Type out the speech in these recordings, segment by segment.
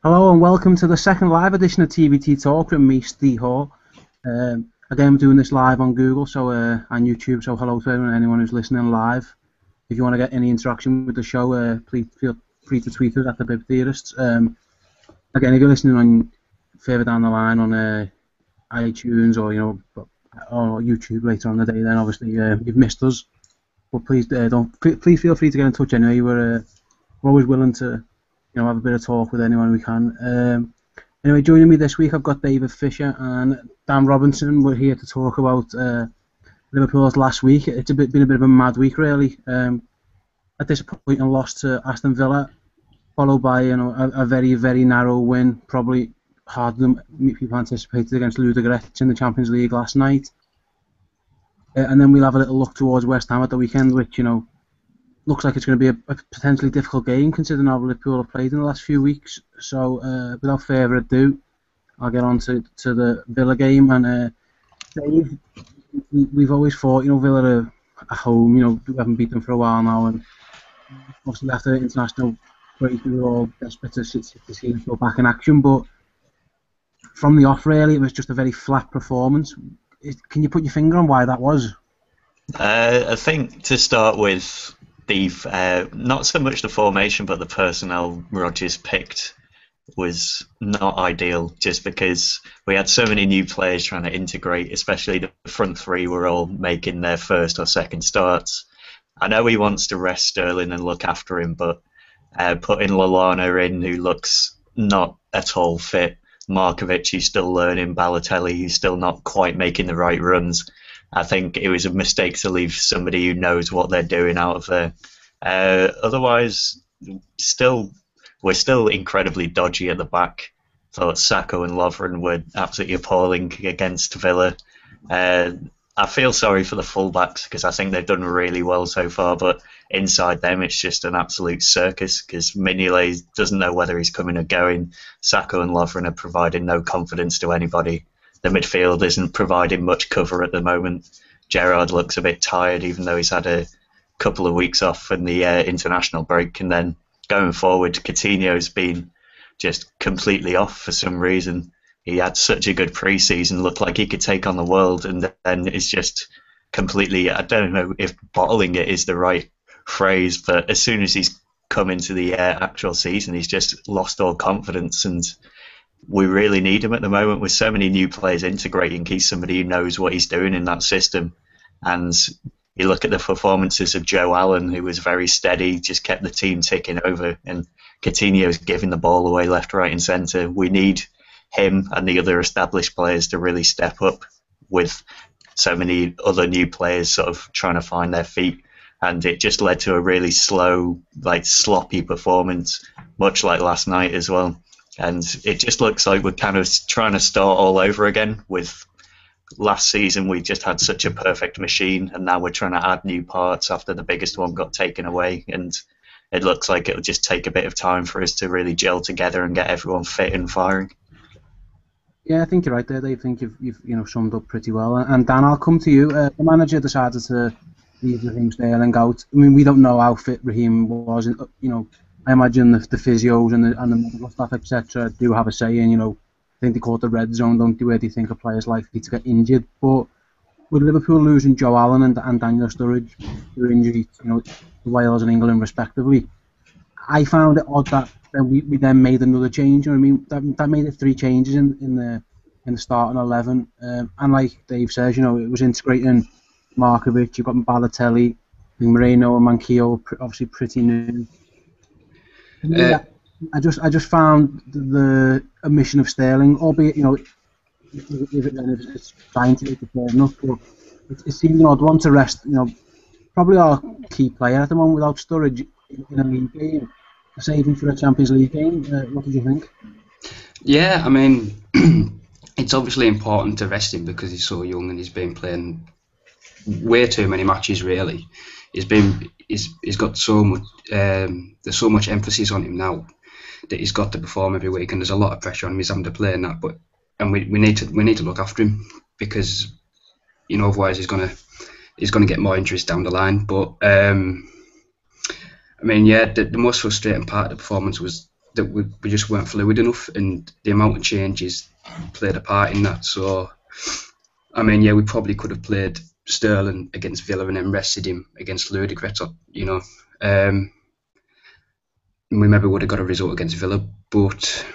Hello and welcome to the second live edition of TBT Talks with me, Steve Hall. Again, I'm doing this live on Google and YouTube, so hello to anyone who's listening live. If you want to get any interaction with the show, please feel free to tweet us at the Bib Theorists. Again, if you're listening on further down the line on iTunes or YouTube later on in the day, then obviously you've missed us. But please please feel free to get in touch anyway. We're always willing to have a bit of talk with anyone we can. Anyway, joining me this week, I've got David Fisher and Dan Robinson. We're here to talk about Liverpool's last week. It's been a bit of a mad week, really. A disappointing loss to Aston Villa, followed by a very, very narrow win, probably harder than people anticipated, against Ludogorets in the Champions League last night. And then we'll have a little look towards West Ham at the weekend, which looks like it's going to be a potentially difficult game considering how Liverpool have played in the last few weeks. So without further ado, I'll get on to the Villa game. And Dave, we've always thought Villa are at home. We haven't beat them for a while now, and obviously after the international break, we were all desperate to see them go back in action. But from the off, really, it was just a very flat performance. Can you put your finger on why that was? I think to start with, not so much the formation, but the personnel Rodgers picked was not ideal, just because we had so many new players trying to integrate, especially the front three were all making their first or second starts. I know he wants to rest Sterling and look after him, but putting Lallana in, who looks not at all fit, Markovic, who's still learning, Balotelli, who's still not quite making the right runs. I think it was a mistake to leave somebody who knows what they're doing out of there. Otherwise, we're still incredibly dodgy at the back. Thought Sacco and Lovren were absolutely appalling against Villa. I feel sorry for the fullbacks because I think they've done really well so far, but inside them it's just an absolute circus because Mignolet doesn't know whether he's coming or going. Sacco and Lovren are providing no confidence to anybody. The midfield isn't providing much cover at the moment. Gerrard looks a bit tired, even though he's had a couple of weeks off from the international break. And then going forward, Coutinho's been just completely off for some reason. He had such a good pre-season, looked like he could take on the world, and then it's just completely, I don't know if bottling it is the right phrase, but as soon as he's come into the actual season, he's just lost all confidence, and we really need him at the moment with so many new players integrating. He's somebody who knows what he's doing in that system. And you look at the performances of Joe Allen, who was very steady, just kept the team ticking over, and Coutinho's giving the ball away left, right and centre. We need him and the other established players to really step up with so many other new players sort of trying to find their feet. And it just led to a really slow, sloppy performance, much like last night as well. And it just looks like we're kind of trying to start all over again. With last season, we just had such a perfect machine, and now we're trying to add new parts after the biggest one got taken away. And it looks like it'll just take a bit of time for us to really gel together and get everyone fit and firing. Yeah, I think you're right there, Dave. I think you've summed up pretty well. And Dan, I'll come to you. The manager decided to leave Raheem Sterling out. I mean, we don't know how fit Raheem was. I imagine the physios and the medical staff, etc., do have a say in, I think they call it the red zone, don't they, where they think a player's likely to get injured. But with Liverpool losing Joe Allen and Daniel Sturridge through injury, to Wales and England respectively, I found it odd that we then made another change. That made it 3 changes in the starting 11. And like Dave says, it was integrating Markovic, you've got Balotelli, Moreno and Manquillo, obviously pretty new. I just found the omission of Sterling, albeit if it's scientific, fair enough, but it seemed an odd one to rest. Probably our key player at the moment without Sturridge in a league game, saving for a Champions League game. What did you think? Yeah, I mean, it's obviously important to rest him because he's so young and he's been playing way too many matches. Really, he's got so much. There's so much emphasis on him now that he's got to perform every week, and there's a lot of pressure on him. He's having to play in that, and we need to look after him because otherwise he's gonna get more injuries down the line. But I mean, yeah, the most frustrating part of the performance was that we just weren't fluid enough, and the amount of changes played a part in that. So, I mean, yeah, we probably could have played Sterling against Villa and then rested him against Ludogorets, you know. We maybe would have got a result against Villa, but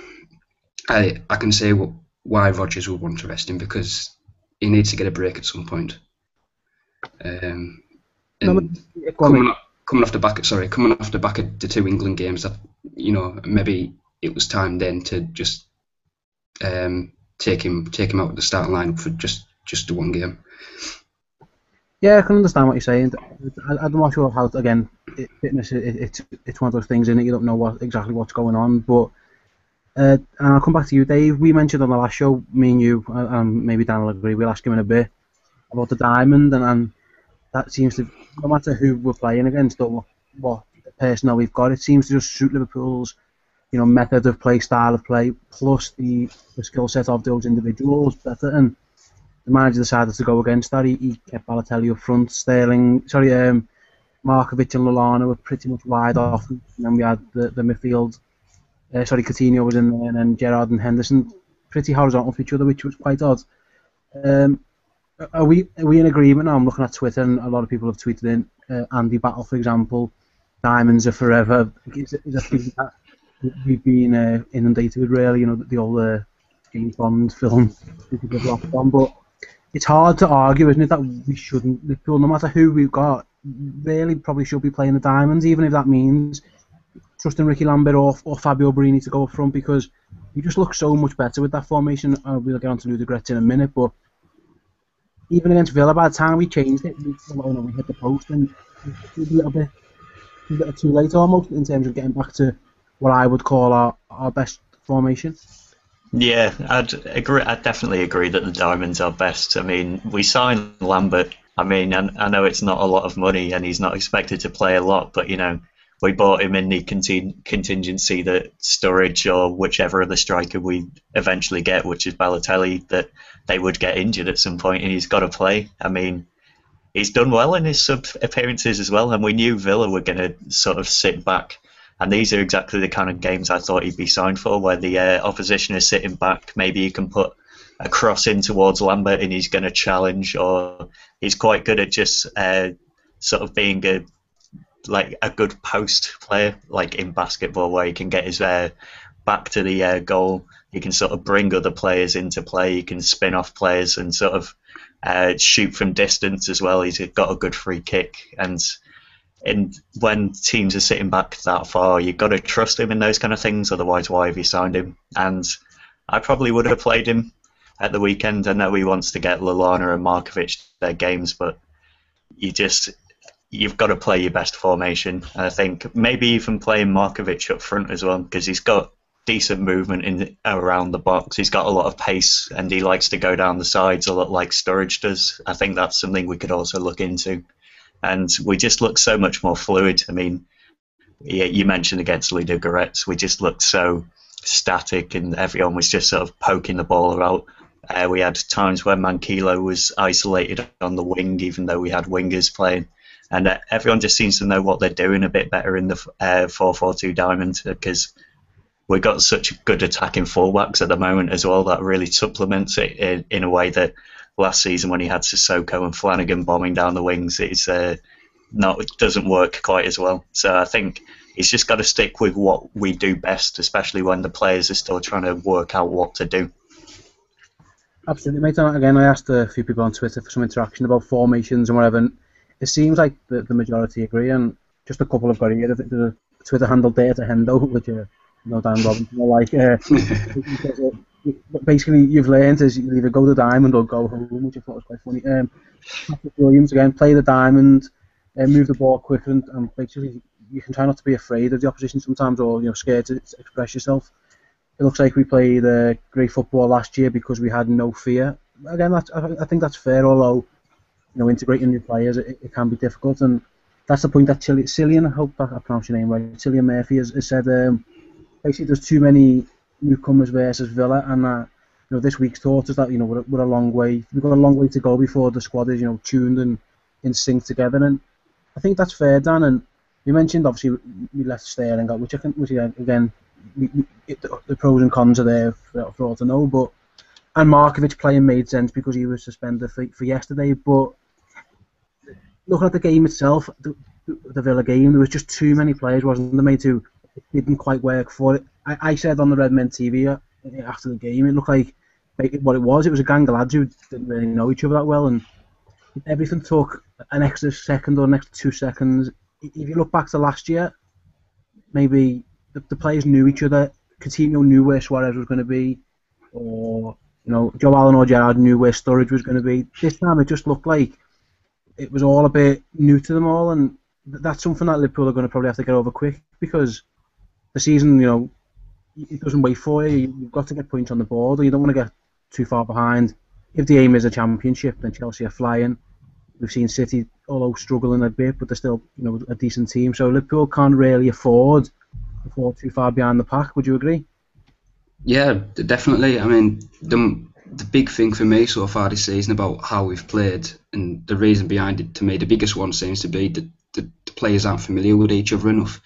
I can say why Rodgers would want to rest him, because he needs to get a break at some point. And coming off the back of the 2 England games, that, you know, maybe it was time then to just take him out of the starting lineup for just the 1 game. Yeah, I can understand what you're saying. I'm not sure how, again, fitness, it's one of those things in it, you don't know exactly what's going on, but and I'll come back to you, Dave. We mentioned on the last show, me and you, maybe Dan will agree, we'll ask him in a bit, about the diamond, and that seems to, no matter who we're playing against or what personnel we've got, it seems to just suit Liverpool's, you know, method of play, style of play, plus the skill set of those individuals better. And the manager decided to go against that. He kept Balotelli up front. Markovic and Lallana were pretty much wide off, and then we had the midfield. Coutinho was in there, and then Gerrard and Henderson pretty horizontal to each other, which was quite odd. Are we in agreement now? I'm looking at Twitter, and a lot of people have tweeted in. Andy Battle, for example, diamonds are forever. Is a thing that we've been inundated with, really? You know, the old James Bond film, but it's hard to argue, isn't it, that we shouldn't, Liverpool, no matter who we've got, really probably should be playing the diamonds, even if that means trusting Ricky Lambert or Fabio Borini to go up front, because we just look so much better with that formation. We'll get on to Ludogorets in a minute, but even against Villa, by the time we changed it, we hit the post, and it was a little bit too late almost in terms of getting back to what I would call our best formation. Yeah, I'd agree. I'd definitely agree that the diamonds are best. I mean, we signed Lambert. I mean, I know it's not a lot of money, and he's not expected to play a lot, but, you know, we bought him in the contingency that Sturridge or whichever other striker we eventually get, which is Balotelli, that they would get injured at some point, and he's got to play. I mean, he's done well in his sub appearances as well, and we knew Villa were going to sort of sit back. And these are exactly the kind of games I thought he'd be signed for, where the opposition is sitting back. Maybe you can put a cross in towards Lambert and he's going to challenge, or he's quite good at just sort of being a good post player, like in basketball, where he can get his back to the goal. He can sort of bring other players into play. He can spin off players and sort of shoot from distance as well. He's got a good free kick, and when teams are sitting back that far, you've got to trust him in those kind of things, otherwise why have you signed him? And I probably would have played him at the weekend. I know he wants to get Lallana and Markovic their games, but you've got to play your best formation. And I think maybe even playing Markovic up front as well, because he's got decent movement in around the box. He's got a lot of pace, and he likes to go down the sides a lot like Sturridge does. I think that's something we could also look into. And we just look so much more fluid. I mean, you mentioned against Ludogorets, we just looked so static, and everyone was just sort of poking the ball about. We had times where Mankilo was isolated on the wing, even though we had wingers playing. And everyone just seems to know what they're doing a bit better in the 4-4-2 diamond, because we've got such good attacking fullbacks at the moment as well that really supplements it in a way that last season, when he had Sissoko and Flanagan bombing down the wings, it doesn't work quite as well. So I think he's just got to stick with what we do best, especially when the players are still trying to work out what to do. Absolutely, mate. And again, I asked a few people on Twitter for some interaction about formations and whatever, and it seems like the majority agree, and just a couple have got here. The Twitter handle Dare to Hendo, which Dan Robinson like. Basically, you've learned is you either go to diamond or go home, which I thought was quite funny. Patrick Williams again, play the diamond, move the ball quicker, and basically you can try not to be afraid of the opposition sometimes, or scared to express yourself. It looks like we played great football last year because we had no fear. Again, I think that's fair, although integrating new players it can be difficult, and that's the point that Cillian, I hope I pronounced your name right, Cillian Murphy has said. Basically, there's too many newcomers versus Villa, and this week's taught us that we're a long way. We've got a long way to go before the squad is tuned and in sync together, and I think that's fair, Dan. And you mentioned obviously we left Sterling out, which again the pros and cons are there for all to know. But and Markovic playing made sense because he was suspended for yesterday. But looking at the game itself, the Villa game, there was just too many players, wasn't there, mate, who didn't quite work for it. I said on the Red Men TV after the game, it looked like what it was. It was a gang of lads who didn't really know each other that well, and everything took an extra second or an extra 2 seconds. If you look back to last year, maybe the players knew each other. Coutinho knew where Suarez was going to be, or Joe Allen or Gerrard knew where Sturridge was going to be. This time it just looked like it was all a bit new to them all, and that's something that Liverpool are going to probably have to get over quick, because the season, it doesn't wait for you. You've got to get points on the board, or you don't want to get too far behind. If the aim is a championship, then Chelsea are flying. We've seen City, although struggling a bit, but they're still a decent team. So Liverpool can't really afford to fall too far behind the pack. Would you agree? Yeah, definitely. I mean, the big thing for me so far this season about how we've played, and the reason behind it, to me, the biggest one seems to be that the players aren't familiar with each other enough.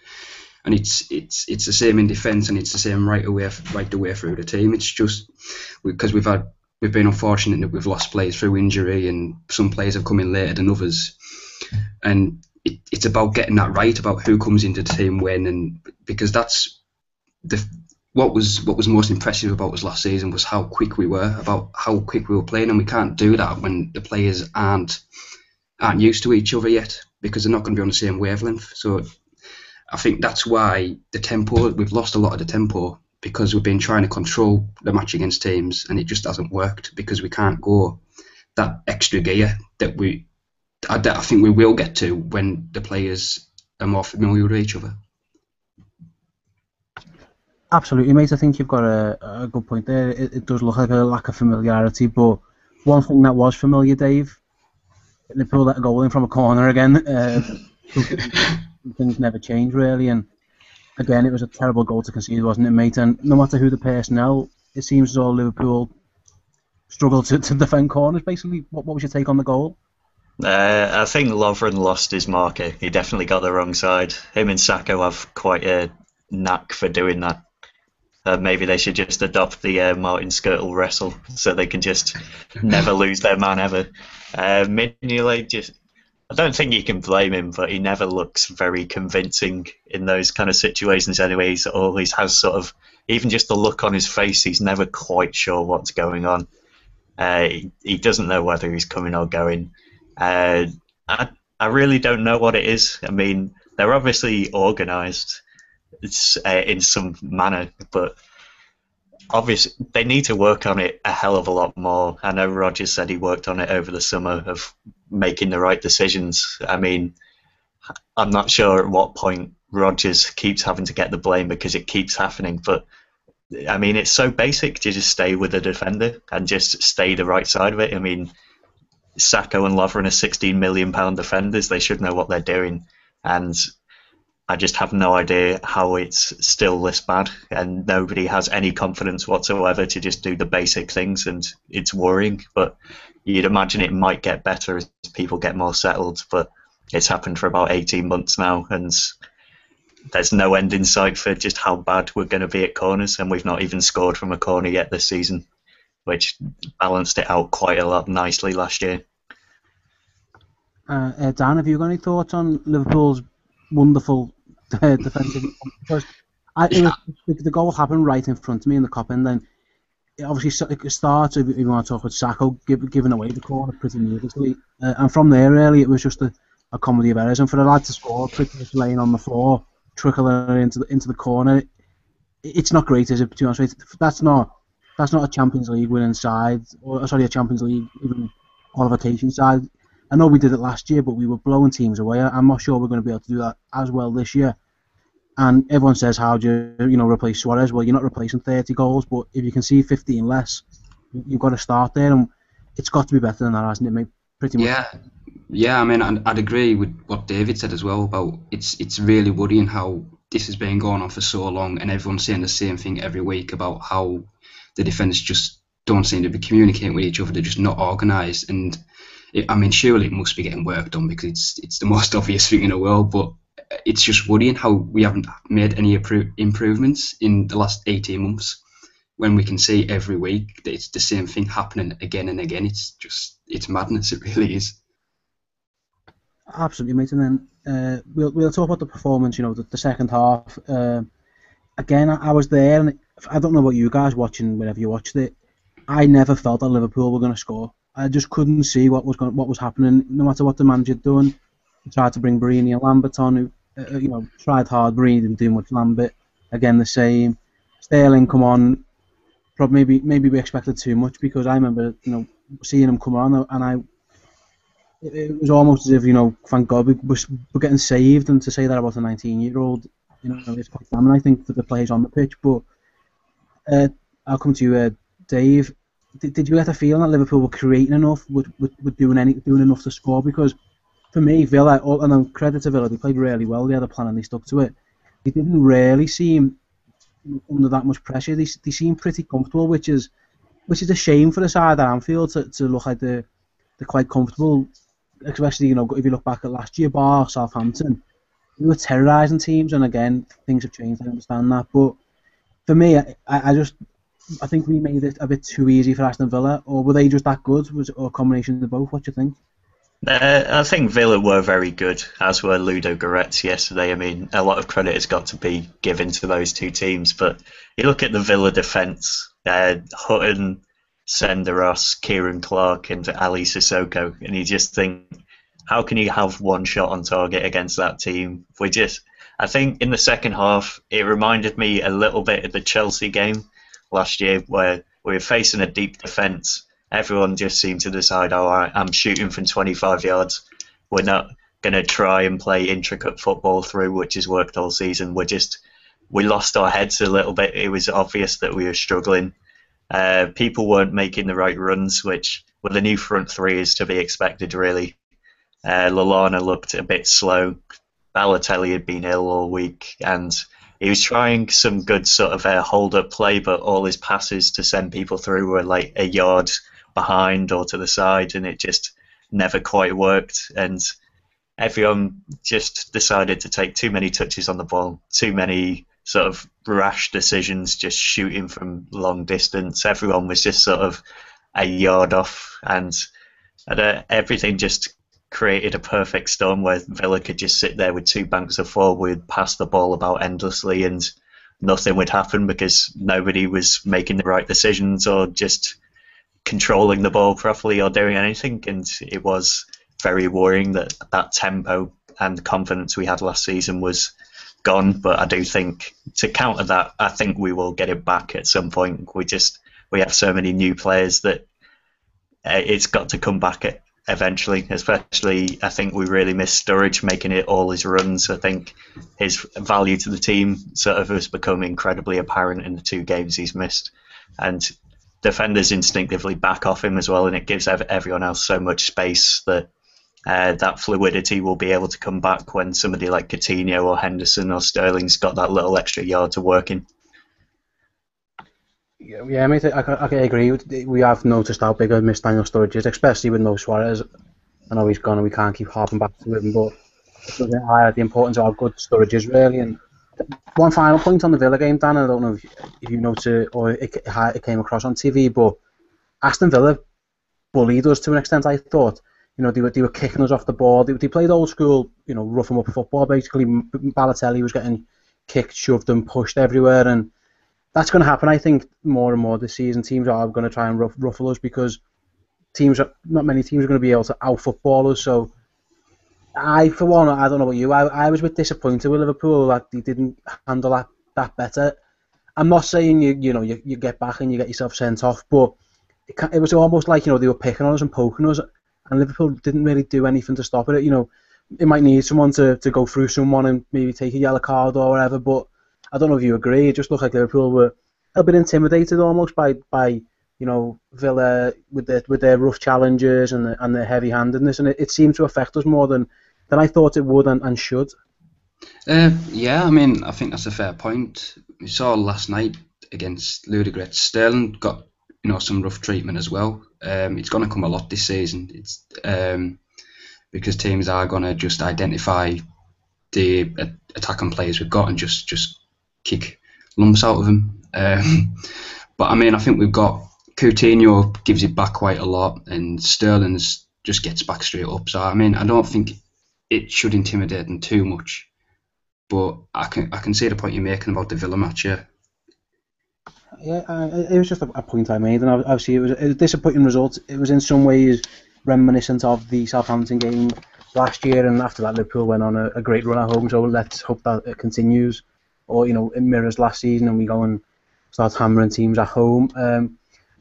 And it's the same in defence, and it's the same right the way through the team. It's just because we've been unfortunate that we've lost players through injury, and some players have come in later than others. And it's about getting that right, about who comes into the team when, and because that's what was most impressive about us last season was how quick we were, about how quick we were playing, and we can't do that when the players aren't used to each other yet, because they're not going to be on the same wavelength. So I think that's why we've lost a lot of the tempo, because we've been trying to control the match against teams, and it just hasn't worked, because we can't go that extra gear that I think we will get to when the players are more familiar with each other. Absolutely, mate. I think you've got a good point there. It does look like a lack of familiarity, but one thing that was familiar, Dave, Liverpool let a goal in from a corner again. Things never change really, and again, it was a terrible goal to concede, wasn't it, mate? And no matter who the personnel, it seems as though Liverpool struggled to defend corners. Basically, what was your take on the goal? I think Lovren lost his marker. He definitely got the wrong side. Him and Sacco have quite a knack for doing that. Maybe they should just adopt the Martin Skirtle wrestle, so they can just never lose their man ever. Mignolet, I don't think you can blame him, but he never looks very convincing in those kind of situations anyway. He always has sort of, even just the look on his face, he's never quite sure what's going on. He doesn't know whether he's coming or going. I really don't know what it is. I mean, they're obviously organised in some manner, but obviously they need to work on it a hell of a lot more. I know Rodgers said he worked on it over the summer of making the right decisions. I mean, I'm not sure at what point Rodgers keeps having to get the blame because it keeps happening, but I mean, it's so basic to just stay with the defender and just stay the right side of it. I mean, Sacco and Lovren are £16 million defenders. They should know what they're doing, and I just have no idea how it's still this bad, and nobody has any confidence whatsoever to just do the basic things, and it's worrying. But you'd imagine it might get better as people get more settled, but it's happened for about 18 months now, and there's no end in sight for just how bad we're going to be at corners, and we've not even scored from a corner yet this season, which balanced it out quite a lot nicely last year. Dan, have you got any thoughts on Liverpool's wonderful defensive? Because the goal happened right in front of me in the Kop end, then obviously it starts, if you want to talk about Sacco, giving away the corner pretty needlessly, and from there really it was just a comedy of errors, and for the lad to score pretty much laying on the floor, trickling into the corner, it's not great, is it? To be honest with you, that's not a Champions League winning side, or sorry, a Champions League even qualification side. I know we did it last year, but we were blowing teams away. I'm not sure we're going to be able to do that as well this year. And everyone says, how do you replace Suarez? Well, you're not replacing 30 goals, but if you can see 15 less, you've got to start there, and it's got to be better than that, hasn't it, mate? Pretty much. Yeah. I mean, I'd agree with what David said as well about it's really worrying how this has been going on for so long, and everyone's saying the same thing every week about how the defenders just don't seem to be communicating with each other. They're just not organised, and I mean, surely it must be getting work done, because it's the most obvious thing in the world, but it's just worrying how we haven't made any improvements in the last 18 months. When we can see every week that it's the same thing happening again and again, it's madness. It really is. Absolutely, mate. And then we'll talk about the performance. The second half. Again, I was there, and I don't know about you guys watching whenever you watched it. I never felt that Liverpool were going to score. I just couldn't see what was happening. No matter what the manager had done, he tried to bring Barini and Lambert on, who tried hard. Barini didn't do much. Lambert again the same. Sterling come on. Probably maybe we expected too much, because I remember seeing him come on, and it was almost as if thank God we're getting saved. And to say that about a 19-year-old, it's quite damning, I think, for the players on the pitch. But I'll come to you, Dave. Did you get a feeling that Liverpool were creating enough, were doing enough to score? Because for me, Villa, and then credit to Villa, they played really well. They had a plan and they stuck to it. They didn't really seem under that much pressure. They seem pretty comfortable, which is a shame for a side at Anfield to look like they're quite comfortable. Especially if you look back at last year, bar Southampton, we were terrorising teams, and again things have changed. I understand that, but for me, I think we made it a bit too easy for Aston Villa, or were they just that good? Was it a combination of both? What do you think? I think Villa were very good, as were Ludo Goretz yesterday. I mean, a lot of credit has got to be given to those two teams, but you look at the Villa defence, Hutton, Senderos, Kieran Clark and Ali Sissoko, and you just think, how can you have one shot on target against that team? I think in the second half, it reminded me a little bit of the Chelsea game last year, where we were facing a deep defence. Everyone just seemed to decide, I'm shooting from 25 yards. We're not going to try and play intricate football through, which has worked all season. We lost our heads a little bit. It was obvious that we were struggling. People weren't making the right runs, which with the new front three is to be expected, really. Lallana looked a bit slow. Balotelli had been ill all week, and he was trying some good sort of hold-up play, but all his passes to send people through were like a yard behind or to the side, and it just never quite worked. And everyone just decided to take too many touches on the ball, too many sort of rash decisions, just shooting from long distance. Everyone was just sort of a yard off, and everything just created a perfect storm where Villa could just sit there with two banks of forward, pass the ball about endlessly, and nothing would happen because nobody was making the right decisions or just controlling the ball properly or doing anything. And it was very worrying that tempo and confidence we had last season was gone. But I do think, to counter that, I think we will get it back at some point. We have so many new players that it's got to come back eventually. Especially, I think we really miss Sturridge making it all his runs. I think his value to the team sort of has become incredibly apparent in the 2 games he's missed, and defenders instinctively back off him as well, and it gives everyone else so much space that that fluidity will be able to come back when somebody like Coutinho or Henderson or Sterling's got that little extra yard to work in. Yeah, mate, I agree. We have noticed how big a miss Daniel Sturridge is, especially with no Suarez. I know he's gone and we can't keep harping back to him, but it doesn't highlight the importance of how good Sturridge is, really. And one final point on the Villa game, Dan, I don't know if you noticed or it came across on TV, but Aston Villa bullied us to an extent, I thought. They were kicking us off the ball. They played old school, rough 'em up football, basically. Balotelli was getting kicked, shoved and pushed everywhere, and that's going to happen, I think, more and more this season. Teams are going to try and ruffle us because not many teams are going to be able to out-football us. So, for one, I don't know about you, I was a bit disappointed with Liverpool that they didn't handle that better. I'm not saying you get back and you get yourself sent off, but it was almost like they were picking on us and poking us, and Liverpool didn't really do anything to stop it. It might need someone to go through someone and maybe take a yellow card or whatever, but I don't know if you agree. It just looked like Liverpool were a bit intimidated almost by Villa with their rough challenges and their heavy-handedness, and it seemed to affect us more than I thought it would and should. Yeah, I mean, I think that's a fair point. We saw last night against Ludogorets, Sterling got some rough treatment as well. It's going to come a lot this season. It's because teams are going to just identify the attacking players we've got and just kick lumps out of them. But I mean, I think we've got Coutinho gives it back quite a lot, and Sterling's just gets back straight up. So I mean, I don't think it should intimidate them too much. But I can see the point you're making about the Villa match. Yeah. Yeah, it was just a point I made, and obviously it was a disappointing result. It was in some ways reminiscent of the Southampton game last year, and after that Liverpool went on a great run at home. So let's hope that it continues, or it mirrors last season, and we go and start hammering teams at home.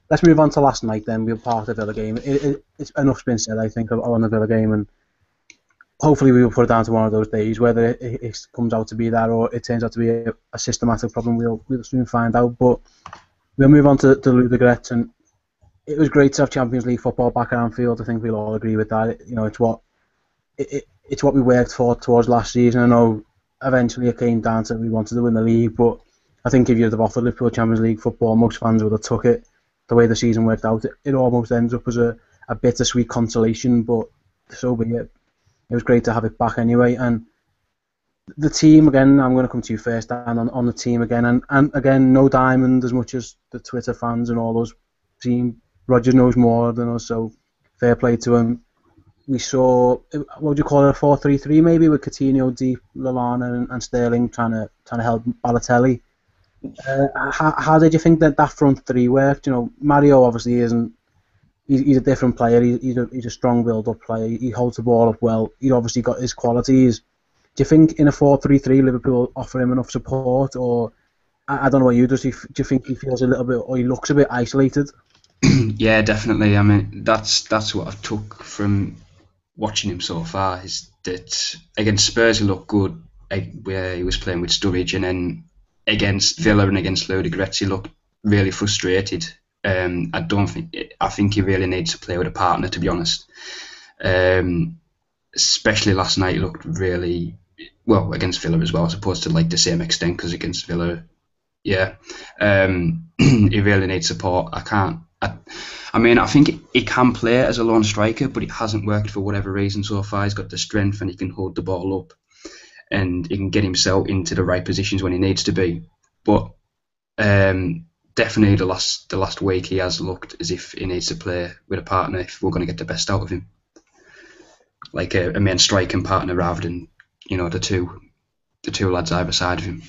Let's move on to last night then. We're part of the Villa game. It's enough's been said, I think, on the Villa game, and hopefully we will put it down to one of those days. Whether it comes out to be that or it turns out to be a systematic problem, we'll soon find out. But we'll move on to Ludogorets, and it was great to have Champions League football back at Anfield. I think we'll all agree with that. It's what we worked for towards last season. I know eventually it came down to we wanted to win the league, but I think if you'd have offered Liverpool Champions League football, most fans would have took it. The way the season worked out, it almost ends up as a bittersweet consolation, but so be it. It was great to have it back anyway. And the team, again, I'm going to come to you first, Dan, on the team again. And again, no Diamond as much as the Twitter fans and all those team. Roger knows more than us, so fair play to him. We saw, what would you call it, a 4-3-3 maybe, with Coutinho, Deep, Lallana and Sterling trying to help Balotelli. How did you think that front three worked? Mario obviously isn't. He's a different player. He's a strong build-up player. He holds the ball up well. He's obviously got his qualities. Do you think in a 4-3-3 Liverpool offer him enough support, or I don't know what you do? Do you think he feels a little bit, or he looks a bit isolated? Yeah, definitely. I mean, that's what I've took from watching him so far. Is that against Spurs he looked good, where he was playing with Sturridge, and then against Villa and against Ludogorets he looked really frustrated. I think he really needs to play with a partner, to be honest. Especially last night, he looked really well against Villa as well, as opposed to like the same extent, because against Villa, yeah, he really needs support. I mean, I think he can play as a lone striker, but it hasn't worked for whatever reason so far. He's got the strength and he can hold the ball up, and he can get himself into the right positions when he needs to be. But definitely the last week he has looked as if he needs to play with a partner if we're going to get the best out of him, like a main striking partner rather than the two lads either side of him.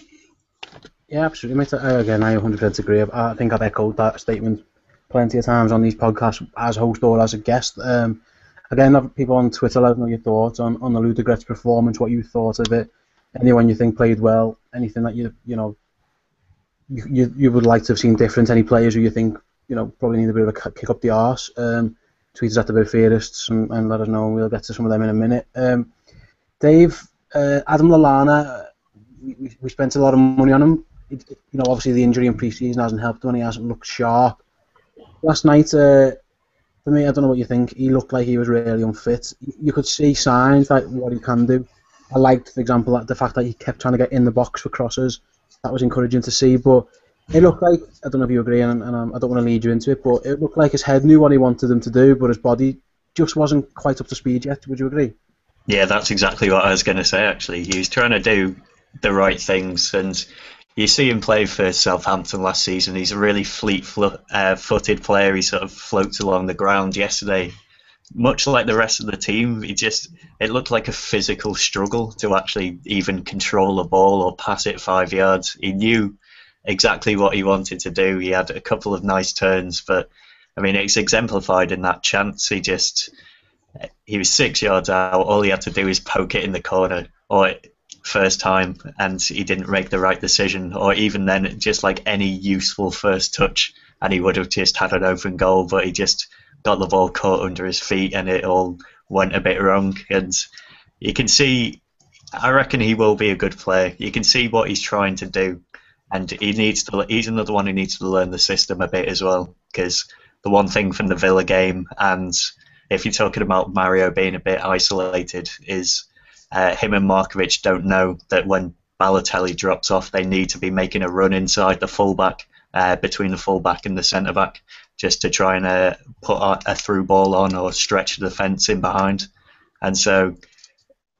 Yeah, absolutely, mate. Again, I 100% agree. I think I've echoed that statement plenty of times on these podcasts as host or as a guest. Again, people on Twitter, let us know your thoughts on the Ludogorets performance, what you thought of it, anyone you think played well, anything that you would like to have seen different, any players who you think probably need a bit of a kick up the arse. Tweet us at the Bearfierists and let us know, and we'll get to some of them in a minute. Dave, Adam Lallana, we spent a lot of money on him. Obviously the injury in pre-season hasn't helped him, and he hasn't looked sharp. Last night, for me, I don't know what you think, he looked like he was really unfit. You could see signs like what he can do. I liked, for example, the fact that he kept trying to get in the box for crosses. That was encouraging to see, but it looked like, I don't know if you agree, and I don't want to lead you into it, but it looked like his head knew what he wanted him to do, but his body just wasn't quite up to speed yet. Would you agree? Yeah, that's exactly what I was going to say, actually. He was trying to do the right things, and you see him play for Southampton last season. He's a really fleet-footed player. He sort of floats along the ground. Yesterday, much like the rest of the team, it looked like a physical struggle to actually even control a ball or pass it 5 yards. He knew exactly what he wanted to do. He had a couple of nice turns, but I mean, it's exemplified in that chance. He was 6 yards out. All he had to do is poke it in the corner, or first time, and he didn't make the right decision, or even then, just like any useful first touch, and he would have just had an open goal, but he just got the ball caught under his feet, and it all went a bit wrong. And you can see, I reckon he will be a good player. You can see what he's trying to do, and he's another one who needs to learn the system a bit as well, because the one thing from the Villa game, and if you're talking about Mario being a bit isolated, is him and Markovic don't know that when Balotelli drops off, they need to be making a run inside the fullback, between the fullback and the centre back, just to try and put a through ball on or stretch the defence in behind. And so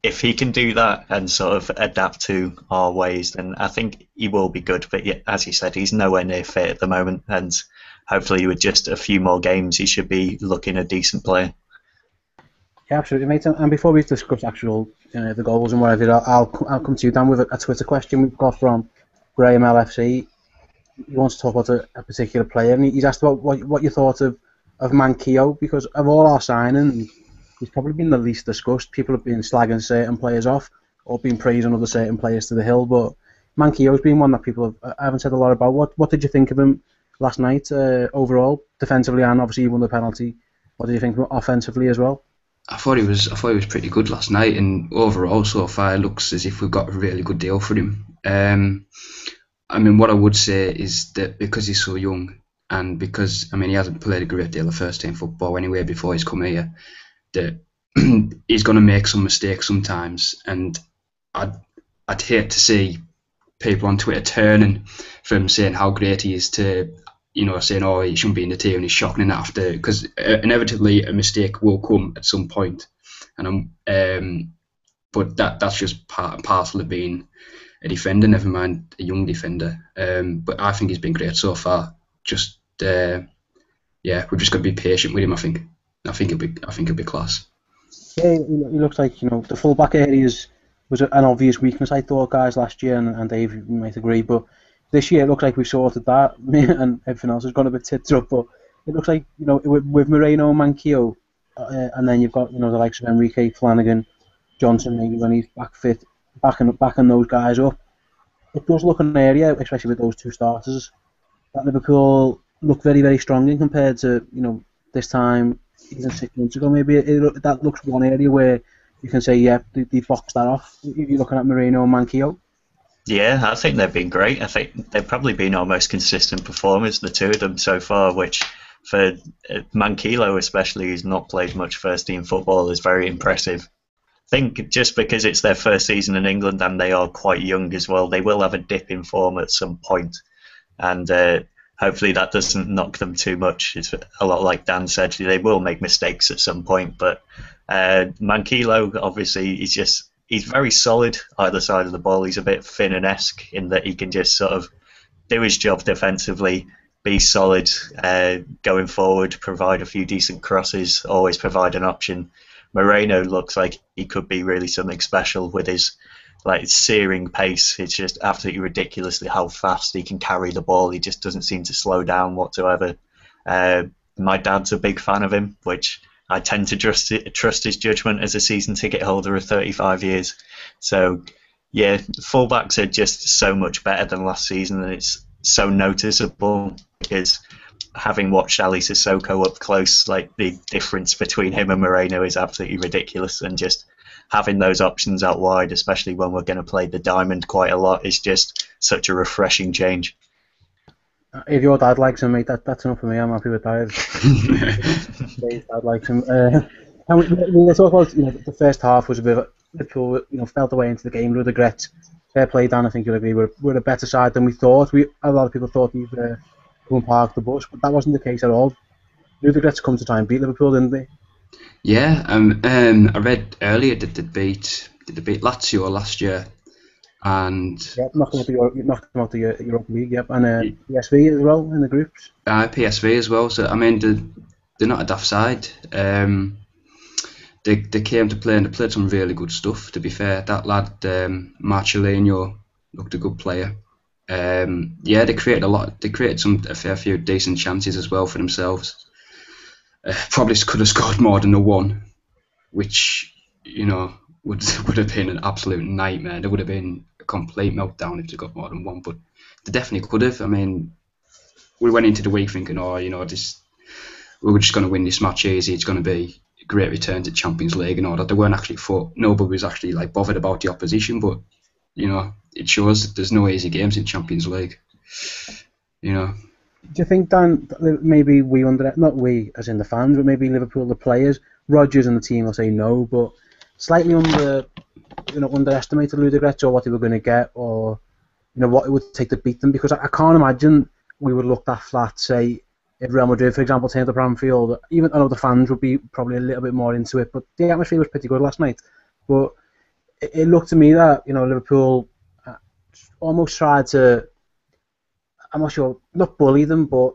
if he can do that and sort of adapt to our ways, then I think he will be good. But yeah, as you said, he's nowhere near fit at the moment, and hopefully with just a few more games, he should be looking a decent player. Yeah, absolutely, mate. And before we discuss actual, the goals and whatever, I'll come to you, Dan, with a Twitter question we've got from Graham LFC. He wants to talk about a particular player, and he's asked about what you thought of Manquillo, because of all our signings, he's probably been the least discussed. People have been slagging certain players off or been praising other certain players to the hill, but Manquillo's been one that people haven't said a lot about. What did you think of him last night overall, defensively, and obviously he won the penalty? What did you think of him offensively as well? I thought he was pretty good last night, and overall so far it looks as if we've got a really good deal for him. I mean, what I would say is that because he's so young, and because he hasn't played a great deal of first team football anyway before he's come here, that he's going to make some mistakes sometimes, and I'd hate to see people on Twitter turning from saying how great he is to saying, oh, he shouldn't be in the team and he's shocking after, because inevitably a mistake will come at some point, and but that's just part and parcel of being a defender, never mind a young defender. But I think he's been great so far. Just we've just got to be patient with him. I think it'll be class. Yeah, he looks like the full-back area was an obvious weakness, I thought, guys, last year, and Dave, you might agree, but this year it looks like we've sorted that, and everything else has gone a bit tits up, but it looks like, with Moreno and Manquillo, and then you've got, the likes of Enrique, Flanagan, Johnson, maybe when he's back fit, backing those guys up. It does look an area, especially with those two starters, that Liverpool look very, very strong in compared to, this time, even 6 months ago, maybe. That looks one area where you can say, yeah, they boxed that off, if you're looking at Moreno and Manquillo. Yeah, I think they've been great. I think they've probably been our most consistent performers, the two of them so far, which for Manquillo especially, who's not played much first team football, is very impressive. I think just because it's their first season in England and they are quite young as well, they will have a dip in form at some point, and hopefully that doesn't knock them too much. It's a lot like Dan said, they will make mistakes at some point, but Manquillo, obviously, he's very solid either side of the ball. He's a bit Finnan-esque in that he can just sort of do his job defensively, be solid going forward, provide a few decent crosses, always provide an option. Moreno looks like he could be really something special with his searing pace. It's just absolutely ridiculously how fast he can carry the ball. He just doesn't seem to slow down whatsoever. My dad's a big fan of him, which I tend to trust his judgment as a season ticket holder of 35 years. So, yeah, fullbacks are just so much better than last season, and it's so noticeable because having watched Ali Sissoko up close, the difference between him and Moreno is absolutely ridiculous, and just having those options out wide, especially when we're going to play the diamond quite a lot, is just such a refreshing change. If your dad likes him, mate, that's enough for me. I'm happy with that. Dave's dad likes him. And let's talk about the first half was a bit of Liverpool, felt away into the game. Ludogorets, fair play, Dan. I think you'll agree. We're a better side than we thought. A lot of people thought we'd go and park the bus, but that wasn't the case at all. Ludogorets come to try and beat Liverpool, didn't they? Yeah. I read earlier that they beat Lazio last year. And knocked them out the Europa League, yep, and PSV as well in the groups. PSV as well. So they're not a daft side. They came to play and they played some really good stuff. To be fair, that lad Marcelino looked a good player. They created a lot. They created a fair few decent chances as well for themselves. Probably could have scored more than the one, which would have been an absolute nightmare. There would have been a complete meltdown if they got more than one, but they definitely could have. I mean, we went into the week thinking, we were just going to win this match easy. It's going to be a great return to Champions League and all that. They weren't actually nobody was actually bothered about the opposition, but it shows that there's no easy games in Champions League. Do you think, Dan, maybe not we as in the fans, but maybe Liverpool, the players, Rodgers and the team will say no, but slightly underestimated Ludogorets, or what they were going to get, or what it would take to beat them? Because I can't imagine we would look that flat, say, if Real Madrid, for example, turned up Anfield. Even I know the fans would be probably a little bit more into it, but the atmosphere was pretty good last night. But it looked to me that Liverpool almost tried to, I'm not sure, not bully them, but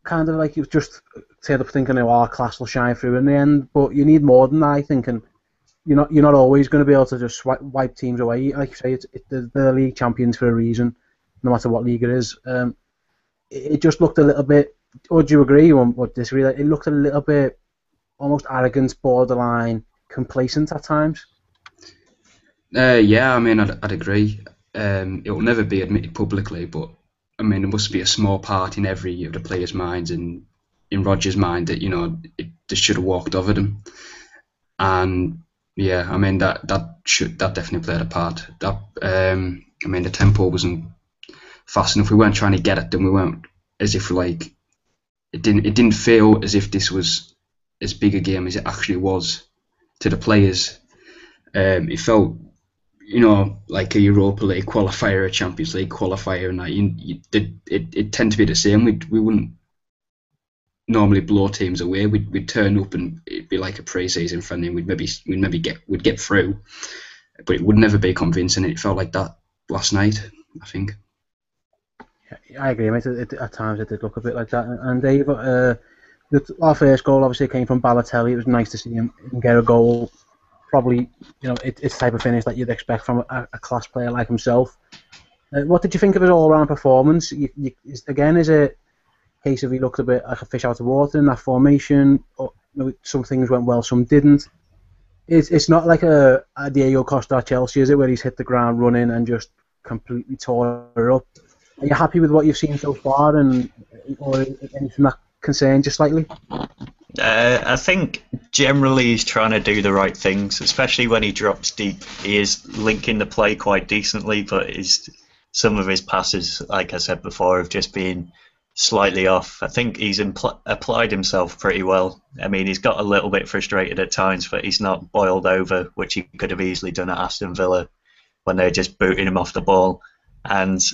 kind of like you just turned up thinking, our class will shine through in the end. But you need more than that, I think, and you're not always going to be able to just wipe teams away. Like you say, they're league champions for a reason, no matter what league it is. It just looked a little bit. Or do you agree or disagree? Like, it looked a little bit almost arrogant, borderline complacent at times. Yeah, I mean, I'd agree. It will never be admitted publicly, but I mean, there must be a small part in every of the players' minds and in Rodgers' mind that they should have walked over them. And yeah, I mean that definitely played a part. That I mean, the tempo wasn't fast enough. We weren't trying to get at them. We weren't as if it didn't feel as if this was as big a game as it actually was to the players. It felt like a Europa League qualifier, a Champions League qualifier, and it tend to be the same. We wouldn't normally blow teams away. We'd turn up and it'd be like a pre-season friendly. And we'd get through, but it would never be convincing. It felt like that last night, I think. Yeah, I agree, mate. At times it did look a bit like that. And Dave, our first goal obviously came from Balotelli. It was nice to see him get a goal. Probably, it's the type of finish that you'd expect from a class player like himself. What did you think of his all-round performance? Again, is it a case of he looked a bit like a fish out of water in that formation? Or some things went well, some didn't. It's not like a Diego Costa at Chelsea, is it, where he's hit the ground running and just completely tore it up? Are you happy with what you've seen so far, or anything that concerns you slightly? I think generally he's trying to do the right things, especially when he drops deep. He is linking the play quite decently, but some of his passes, like I said before, have just been slightly off. I think he's applied himself pretty well. I mean, he's got a little bit frustrated at times, but he's not boiled over, which he could have easily done at Aston Villa when they were just booting him off the ball. And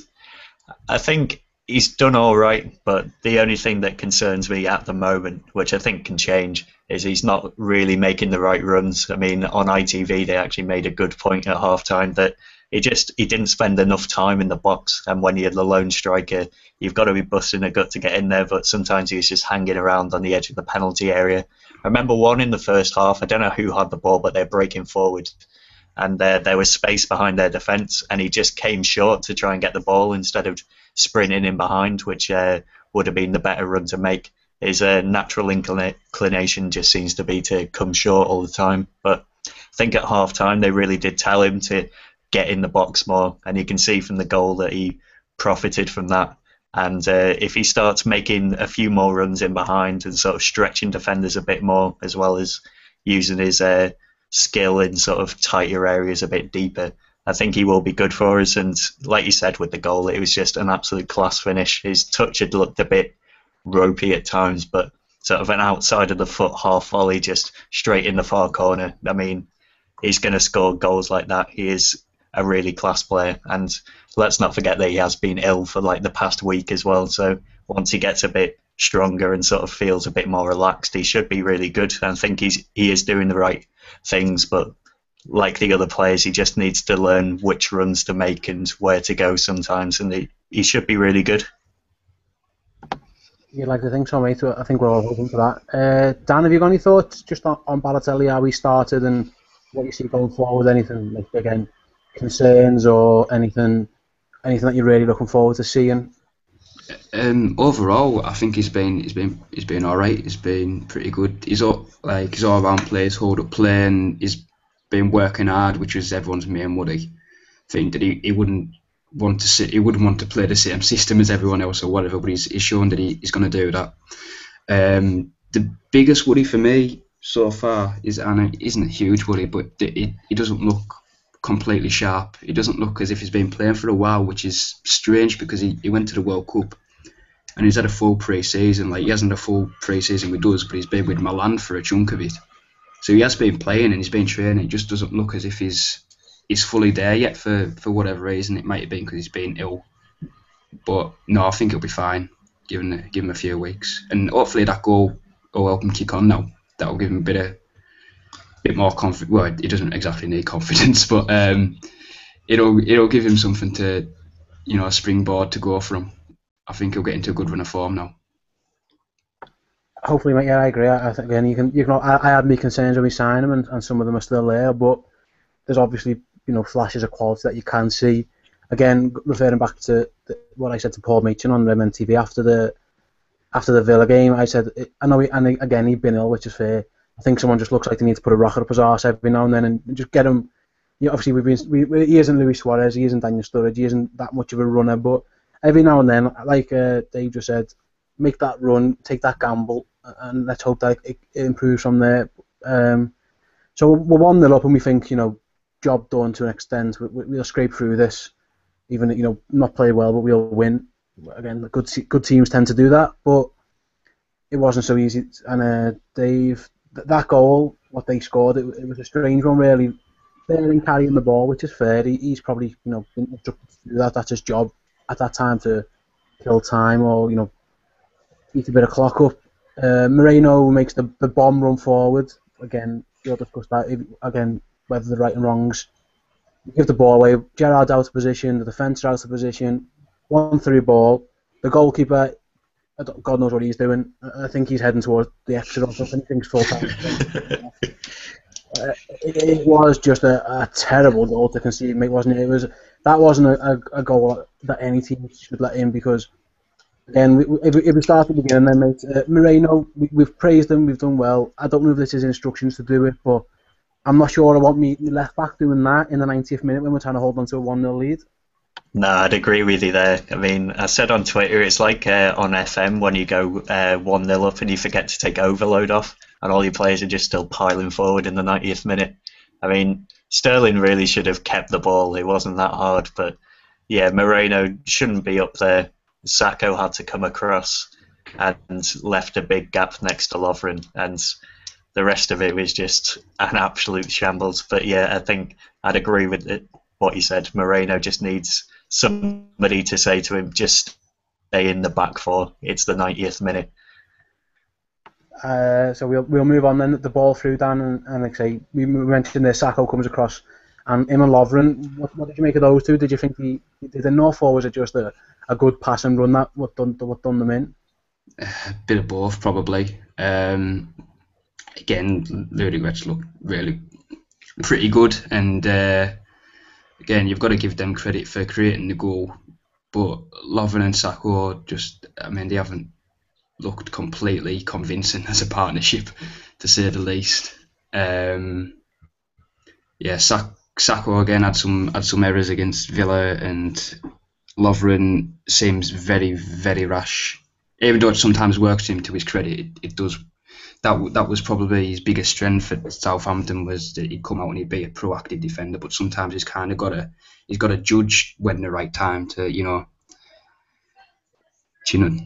I think he's done all right, but the only thing that concerns me at the moment, which I think can change, is he's not really making the right runs. I mean, on ITV they actually made a good point at half-time that he didn't spend enough time in the box, and when you're the lone striker, you've got to be busting a gut to get in there, but sometimes he's just hanging around on the edge of the penalty area. I remember one in the first half, I don't know who had the ball, but they're breaking forward, and there was space behind their defence, and he just came short to try and get the ball instead of sprinting in behind, which would have been the better run to make. His natural inclination just seems to be to come short all the time. But I think at half time they really did tell him to get in the box more, and you can see from the goal that he profited from that. And if he starts making a few more runs in behind and sort of stretching defenders a bit more, as well as using his skill in sort of tighter areas a bit deeper, I think he will be good for us. And like you said with the goal, it was just an absolute class finish. His touch had looked a bit ropey at times, but sort of an outside of the foot half volley just straight in the far corner. I mean, he's going to score goals like that. He is a really class player, and let's not forget that he has been ill for like the past week as well. So once he gets a bit stronger and sort of feels a bit more relaxed, he should be really good. I think he is doing the right things, but like the other players, he just needs to learn which runs to make and where to go sometimes, and he should be really good. You'd like to think so, mate. I think we're all hoping for that. Dan, have you got any thoughts just on Balotelli, how he started and what you see going forward? Anything, like, again, concerns or anything that you're really looking forward to seeing? Overall, I think he's been all right. He's been pretty good. He's all round play, his hold up play, and he's been working hard, which was everyone's main worry. Think that he wouldn't want to play the same system as everyone else or whatever, but he's shown that he's going to do that. The biggest worry for me so far isn't a huge worry, but he doesn't look completely sharp. He doesn't look as if he's been playing for a while, which is strange because he went to the World Cup and he's had a full pre-season. Like, he hasn't a full pre-season with us, but he's been with Milan for a chunk of it. So he has been playing and he's been training. It just doesn't look as if he's fully there yet for whatever reason. It might have been because he's been ill, but no, I think he'll be fine. Give him a few weeks, and hopefully that goal will help him kick on now. That'll give him a bit of bit more confident. Well, he doesn't exactly need confidence, but it'll give him something to, a springboard to go from. I think he'll get into a good run of form now. Hopefully, mate. Yeah, I agree. I think again, I had my concerns when we signed him, and some of them are still there. But there's obviously flashes of quality that you can see. Again, referring back to what I said to Paul Machin on MNTV after the Villa game, I said I know, and again he'd been ill, which is fair. I think someone just looks like they need to put a rocket up his arse every now and then and just get him. Obviously he isn't Luis Suarez, he isn't Daniel Sturridge, he isn't that much of a runner, but every now and then, like Dave just said, make that run, take that gamble, and let's hope that it improves from there. So we're 1-0 up, and we think job done to an extent. We'll scrape through this, even not play well, but we'll win. Again, good teams tend to do that, but it wasn't so easy. And Dave, that goal, what they scored, it was a strange one, really. Sterling carrying the ball, which is fair. He's probably been instructed to do that. That's his job at that time, to kill time or eat a bit of clock up. Moreno makes the bomb run forward. Again, we'll discuss that again, whether the right and wrongs. You give the ball away. Gerrard's out of position. The defence are out of position. 1-3 ball. The goalkeeper, God knows what he's doing. I think he's heading towards the exit or something. He thinks full time. It was just a terrible goal to concede, mate, wasn't it? That wasn't a goal that any team should let in, because again, if we start at the beginning, then mate, Moreno, we've praised him, we've done well. I don't know if this is instructions to do it, but I'm not sure I want me left back doing that in the 90th minute when we're trying to hold on to a 1-0 lead. No, I'd agree with you there. I mean, I said on Twitter, it's like on FM when you go 1-0 up and you forget to take overload off, and all your players are just still piling forward in the 90th minute. I mean, Sterling really should have kept the ball. It wasn't that hard, but yeah, Moreno shouldn't be up there. Sacco had to come across and left a big gap next to Lovren, and the rest of it was just an absolute shambles. But yeah, I think I'd agree with what you said. Moreno just needs somebody to say to him, just stay in the back four. It's the 90th minute. So we'll move on then. The ball through, Dan, and like I say, we mentioned there, Sacco comes across, and him and Lovren. What did you make of those two? Did you think he did enough, or was it just a good pass and run that what done them in? A bit of both, probably. Again, Ludogorets looked really pretty good, and again, you've got to give them credit for creating the goal. But Lovren and Sacco they haven't looked completely convincing as a partnership, to say the least. Sacco again had some errors against Villa, and Lovren seems very, very rash. Even though it sometimes works him to his credit, it does. That was probably his biggest strength at Southampton, was that he'd come out and he'd be a proactive defender. But sometimes he's kind of got to judge when the right time to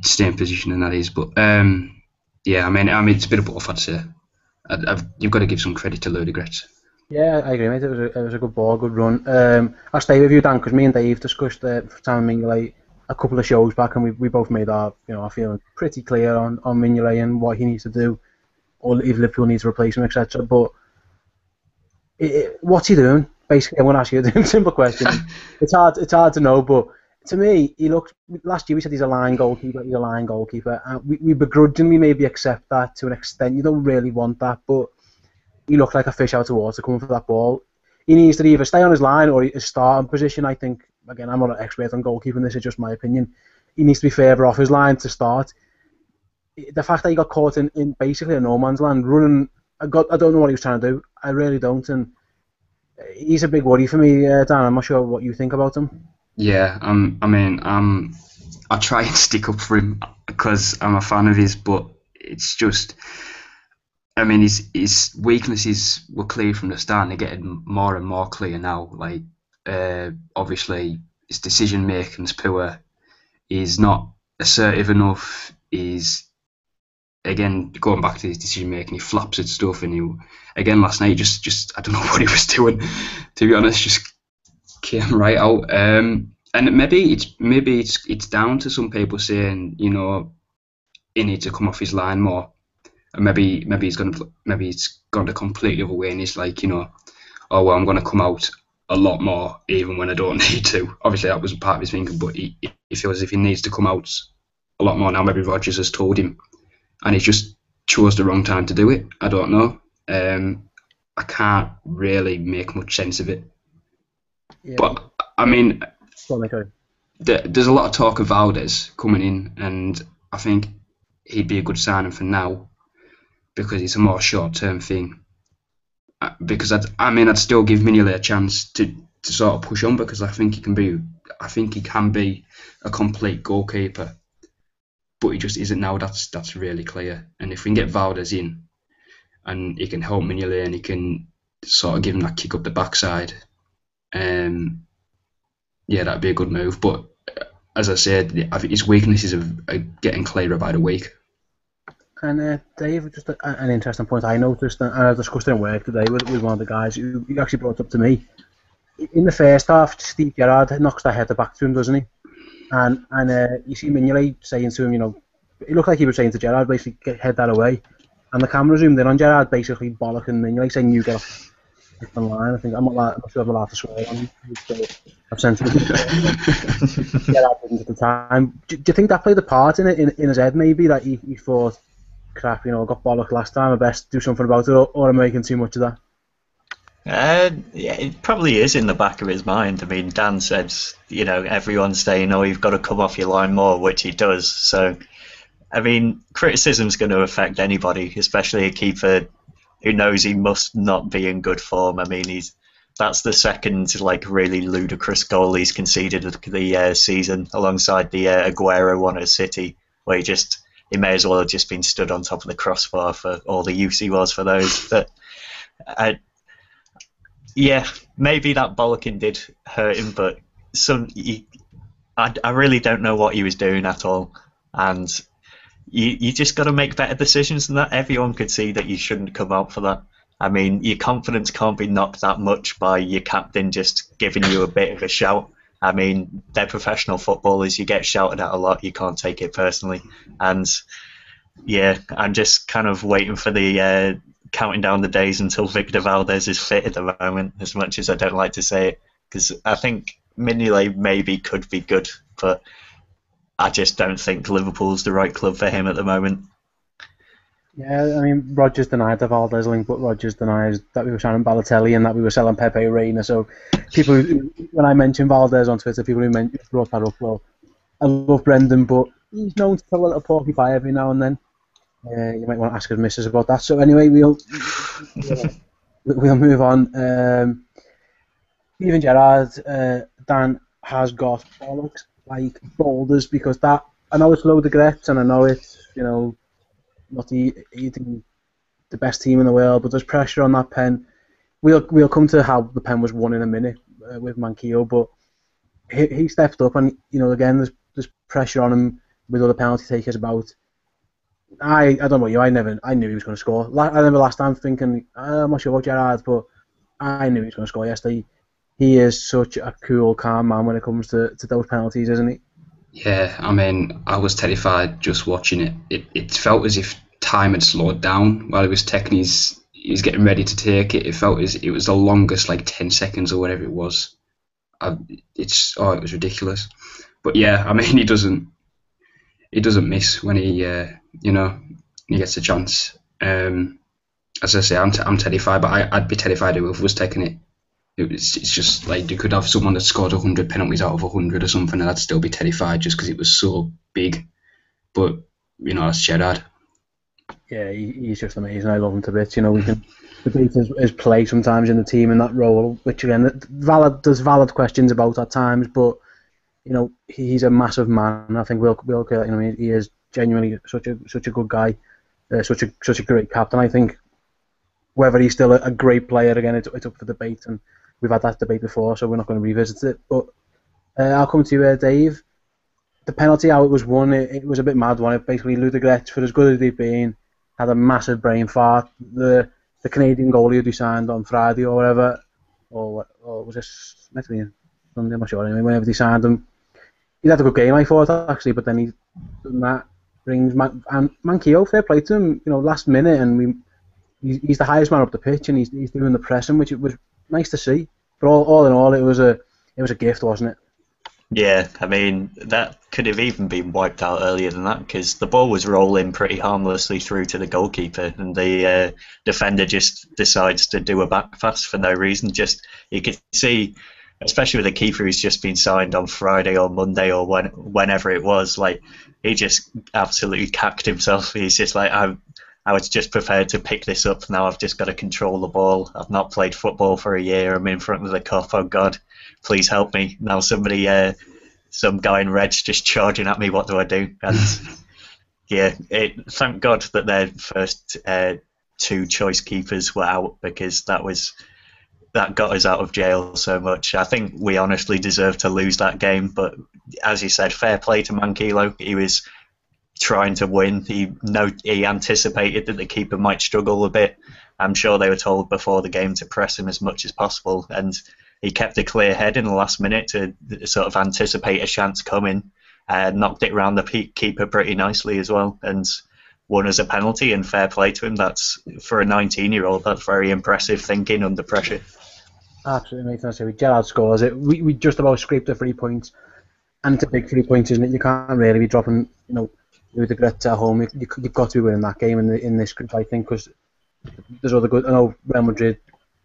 stay in position, and that is. But I mean it's a bit of both, I'd say. You've got to give some credit to Ludogorets. Yeah, I agree, mate. It was a good ball, good run. I'll stay with you, Dan, because me and Dave discussed Sam Mignolet a couple of shows back, and we both made our feeling pretty clear on Mignolet and what he needs to do, or if Liverpool needs to replace him, etc. But what's he doing? Basically, I'm going to ask you a simple question. It's hard to know, but to me, he looks. Last year we said he's a line goalkeeper. And we begrudgingly maybe accept that to an extent. You don't really want that, but he looked like a fish out of water coming for that ball. He needs to either stay on his line or his starting position. I think, again, I'm not an expert on goalkeeping, this is just my opinion. He needs to be further off his line to start. The fact that he got caught in basically a no man's land, running, I don't know what he was trying to do. I really don't, and he's a big worry for me, Dan. I'm not sure what you think about him. Yeah, I try and stick up for him because I'm a fan of his, but it's just, his weaknesses were clear from the start, and they're getting more and more clear now. Like, obviously, his decision making is poor. He's not assertive enough. He's, again, going back to his decision making, he flaps at stuff, and again last night just I don't know what he was doing. To be honest, just came right out. And maybe it's down to some people saying he needs to come off his line more. and maybe it's gone the completely other way, and he's like, oh well, I'm going to come out a lot more even when I don't need to. Obviously, that was part of his thinking, but he feels as if he needs to come out a lot more now. Maybe Rodgers has told him, and he's just chose the wrong time to do it. I don't know. I can't really make much sense of it. Yeah. But I mean, Sorry. there's a lot of talk of Valdez coming in, and I think he'd be a good signing for now because it's a more short-term thing. Because I'd still give Mignolet a chance to sort of push on, because I think he can be a complete goalkeeper, but he just isn't now. That's really clear. And if we can get Valdez in, and he can help Mignolet, and he can sort of give him that kick up the backside, yeah, that'd be a good move. But as I said, I think his weaknesses are getting clearer by the week. And Dave, just an interesting point I noticed, and I discussed it in work today with one of the guys who actually brought up to me. In the first half, Steve Gerrard knocks the header back to him, doesn't he? And you see Mignolet saying to him, it looked like he was saying to Gerrard, basically, head that away. And the camera zoomed in on Gerrard, basically bollocking Mignolet, saying, you get off the line. I think I'm not sure I'm allowed to swear on YouTube, so I've sent him Gerrard didn't at the time. Do you think that played a part in it, in his head, maybe, that he thought, crap, I got bollocked last time, I best do something about it, or am I making too much of that? Yeah, it probably is in the back of his mind. I mean, Dan said, everyone's saying, oh, you've got to come off your line more, which he does. So, I mean, criticism's going to affect anybody, especially a keeper who knows he must not be in good form. I mean, that's the second, really ludicrous goal he's conceded of the season, alongside the Aguero one at City, where he may as well have just been stood on top of the crossbar for all the use he was for those. But yeah, maybe that bollocking did hurt him, but I really don't know what he was doing at all. And you just got to make better decisions than that. Everyone could see that you shouldn't come out for that. I mean, your confidence can't be knocked that much by your captain just giving you a bit of a shout. I mean, they're professional footballers. You get shouted at a lot. You can't take it personally. And yeah, I'm just kind of waiting for the counting down the days until Victor Valdez is fit at the moment, as much as I don't like to say it, because I think Mignolet maybe could be good, but I just don't think Liverpool's the right club for him at the moment. Yeah, I mean, Rodgers denied the Valdez link, but Rodgers denies that we were signing Balotelli and that we were selling Pepe Reina. So, when I mention Valdez on Twitter, people who brought that up, well, I love Brendan, but he's known to tell a little porky pie every now and then. You might want to ask his missus about that. So anyway, we'll move on. Steven Gerrard, Dan has got bollocks like boulders, because that, I know it's low regrets, and I know it's not eating the best team in the world, but there's pressure on that pen. We'll come to how the pen was won in a minute with Manquillo, but he stepped up, and again there's pressure on him with other penalty takers about. I don't know about you. I knew he was going to score. I remember last time thinking, I'm not sure about Gerrard, but I knew he was going to score yesterday. He is such a cool, calm man when it comes to those penalties, isn't he? Yeah, I mean, I was terrified just watching it. It felt as if time had slowed down while he was taking he was getting ready to take it. It felt as it was the longest, 10 seconds or whatever it was. It was ridiculous. But yeah, I mean, he doesn't miss when he gets a chance. As I say, I'm terrified, but I'd be terrified if I was taking it. It's just you could have someone that scored 100 penalties out of 100 or something, and I'd still be terrified just because it was so big. But that's Gerrard. Yeah, he's just amazing. I love him to bits. We can debate his play sometimes in the team in that role, which again, there's valid questions about at times, but he's a massive man. I think he is genuinely such a good guy, such a great captain. I think whether he's still a great player, again, it's up for debate, and we've had that debate before, so we're not going to revisit it. But I'll come to you, Dave. The penalty, how it was won, it was a bit mad one. It basically, Ludogorets, for as good as they've been, had a massive brain fart. The Canadian goalie who signed on Friday or whatever, or was this meant to be Sunday? I'm not sure. Anyway, whenever they signed him, he had a good game, I thought, actually, but then he done that. brings and Manquillo, fair play to him, last minute, and he's the highest man up the pitch, and he's doing the pressing, which it was nice to see. But all in all, it was a gift, wasn't it? Yeah, I mean, that could have even been wiped out earlier than that because the ball was rolling pretty harmlessly through to the goalkeeper, and the defender just decides to do a back pass for no reason. Just you could see, especially with the keeper who's just been signed on Friday or Monday or whenever it was, like he just absolutely cacked himself. He's just like, I was just prepared to pick this up. Now I've just got to control the ball. I've not played football for a year. I'm in front of the cup. Oh God, please help me. Now somebody, some guy in red's just charging at me. What do I do? And yeah, thank God that their first two choice keepers were out because that got us out of jail so much. I think we honestly deserved to lose that game. But as you said, fair play to Manquillo. He was trying to win. He anticipated that the keeper might struggle a bit. I'm sure they were told before the game to press him as much as possible, and he kept a clear head in the last minute to sort of anticipate a chance coming, knocked it around the keeper pretty nicely as well, and won as a penalty, and fair play to him. That's, for a 19-year-old, that's very impressive thinking under pressure. Absolutely makes sense. Gerrard scores it. We just about scraped the 3 points, and it's a big 3 points, isn't it? You can't really be dropping, Ludogorets at home. You've got to be winning that game in this group, I think, because there's other good. I know Real Madrid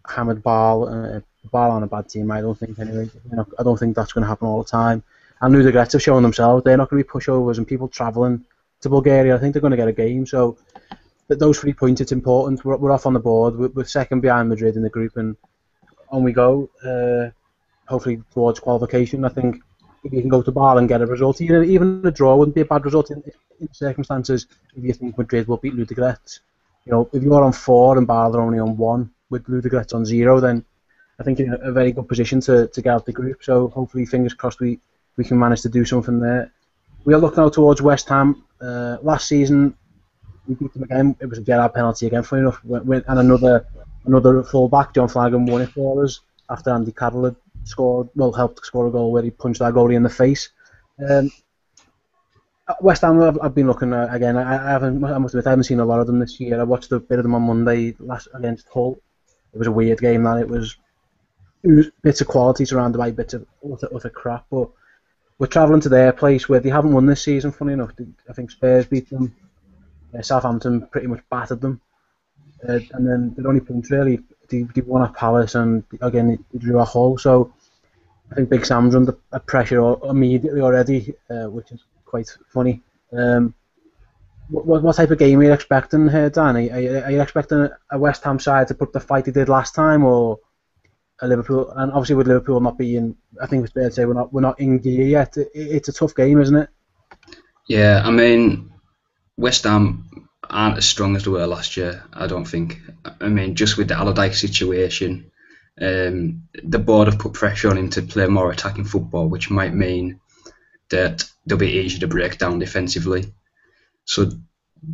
hammered Ball on a bad team. I don't think anyway. I don't think that's going to happen all the time. And Ludogorets have shown themselves they're not going to be pushovers, and people travelling to Bulgaria, I think they're going to get a game. So those 3 points, it's important. We're off on the board. We're second behind Madrid in the group, and on we go. Hopefully towards qualification. I think if you can go to Ball and get a result, even a draw wouldn't be a bad result in circumstances. If you think Madrid will beat Ludogorets, if you're on 4 and Ball are only on 1 with Ludogorets on 0, then I think you're in a very good position to get out the group. So hopefully, fingers crossed, we can manage to do something there. We are looking out towards West Ham. Last season, we beat them again. It was a Gerrard penalty again, funny enough, and another full-back, John Flanagan, won it for us after Andy Carroll had helped score a goal where he punched our goalie in the face. West Ham, I've been looking again. I must admit, I haven't seen a lot of them this year. I watched a bit of them on Monday against Hull. It was a weird game. It was bits of quality surrounded by bits of utter crap. But we're travelling to their place where they haven't won this season. Funny enough, I think Spurs beat them. Southampton pretty much battered them, and then the only points really. They won at Palace, and again they drew at Hull. So I think Big Sam's under pressure immediately already, which is quite funny. What type of game are you expecting here, Dan? Are you expecting a West Ham side to put the fight they did last time, or a Liverpool? And obviously with Liverpool not being, I think it's fair to say we're not in gear yet. It's a tough game, isn't it? Yeah, I mean, West Ham aren't as strong as they were last year, I don't think. I mean, just with the Allardyce situation, the board have put pressure on him to play more attacking football, which might mean that they'll be easier to break down defensively. So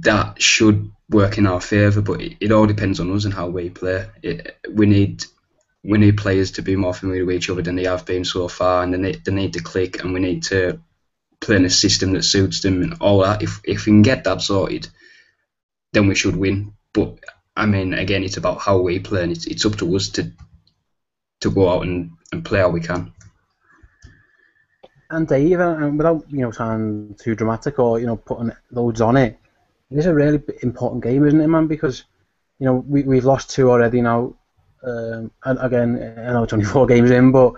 that should work in our favour, but it all depends on us and how we play. We need players to be more familiar with each other than they have been so far, and they need to click, and we need to play in a system that suits them and all that. If we can get that sorted, then we should win. But I mean, again, it's about how we play, and it's up to us to go out and play how we can. And Dave, without sounding too dramatic or putting loads on it, it is a really important game, isn't it, man? Because we've lost 2 already now, and again, I know it's only 4 games in, but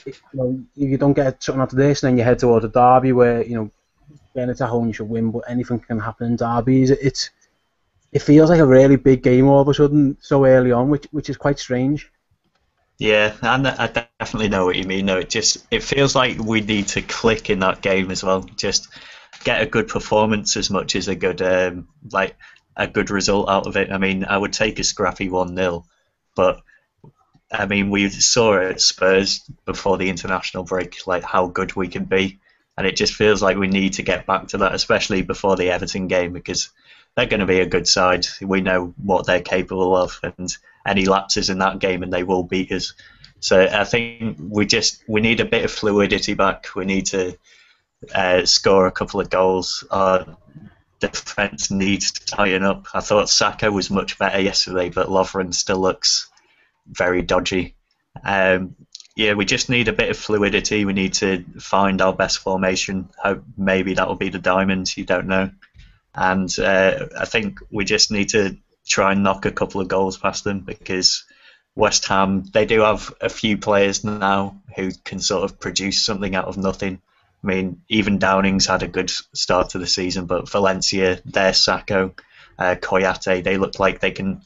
if you don't get something out of this, and then you head towards a derby where again it's at home, you should win, but anything can happen in derbies. It feels like a really big game all of a sudden so early on, which is quite strange. Yeah, and I definitely know what you mean. No, it feels like we need to click in that game as well. Just get a good performance as much as a good result out of it. I mean, I would take a scrappy 1-0, but I mean, we saw at Spurs before the international break like how good we can be, and it just feels like we need to get back to that, especially before the Everton game, because they're going to be a good side. We know what they're capable of, and any lapses in that game and they will beat us. So I think we need a bit of fluidity back. We need to score a couple of goals. defence needs to tighten up. I thought Saka was much better yesterday, but Lovren still looks very dodgy. Yeah, we just need a bit of fluidity. We need to find our best formation. Hope maybe that will be the diamonds. You don't know. And I think we just need to try and knock a couple of goals past them, because West Ham, they do have a few players now who can sort of produce something out of nothing. I mean, even Downing's had a good start to the season, but Valencia, their Sacco, Koyate, they look like they can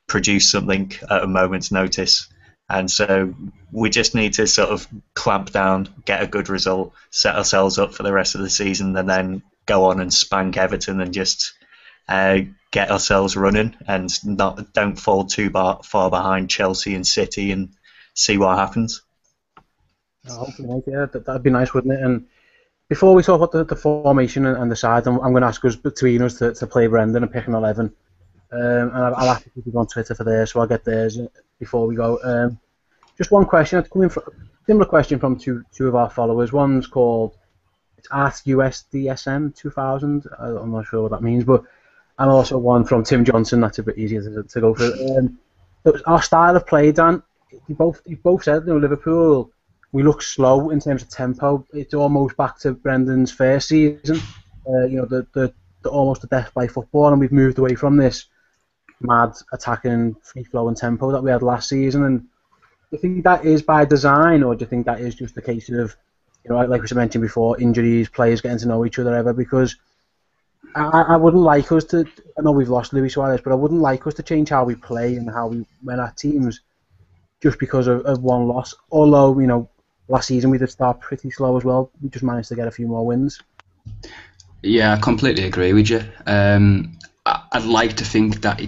produce something at a moment's notice. And so we just need to sort of clamp down, get a good result, set ourselves up for the rest of the season, and then go on and spank Everton and just get ourselves running, and don't fall too far behind Chelsea and City, and see what happens. Hopefully, yeah, that'd be nice, wouldn't it? And before we talk about the formation and the side, I'm going to ask us between us to play Brendan and pick an 11. And I'll ask people on Twitter for theirs, so I'll get theirs before we go. Just one question, similar question from two of our followers. One's called, it's AskUSDSM 2000. I'm not sure what that means, but and also one from Tim Johnson. That's a bit easier to go through. Our style of play, Dan. You both said, Liverpool, we look slow in terms of tempo. It's almost back to Brendan's first season. The almost the death by football, and we've moved away from this mad attacking, free flowing tempo that we had last season. And do you think that is by design, or do you think that is just a case of, like we mentioned before, injuries, players getting to know each other ever? Because I wouldn't like us to. I know we've lost Luis Suarez, but I wouldn't like us to change how we play and how we win our teams just because of one loss. Although last season we did start pretty slow as well. We just managed to get a few more wins. Yeah, I completely agree with you. I'd like to think that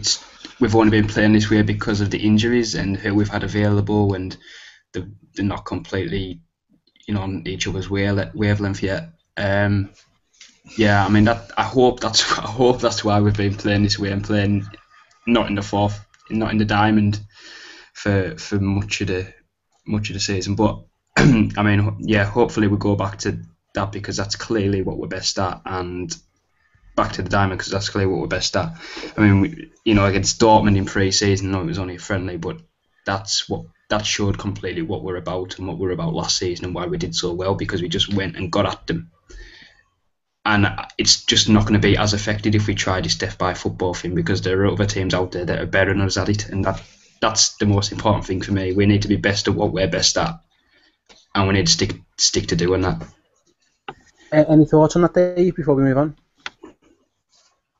we've only been playing this way because of the injuries and who we've had available, and they're not completely, on each other's wavelength yet. Yeah, I mean I hope that's why we've been playing this way and playing not in the diamond for much of the season. But I mean, yeah, hopefully we go back to that, because that's clearly what we're best at, and back to the diamond because that's clearly what we're best at. I mean, against Dortmund in pre-season, no, it was only a friendly, but that showed completely what we're about and what we were about last season and why we did so well, because we just went and got at them. And it's just not going to be as effective if we try this death by football thing, because there are other teams out there that are better than us at it, and that's the most important thing for me. We need to be best at what we're best at, and we need to stick to doing that. Any thoughts on that, Dave, before we move on?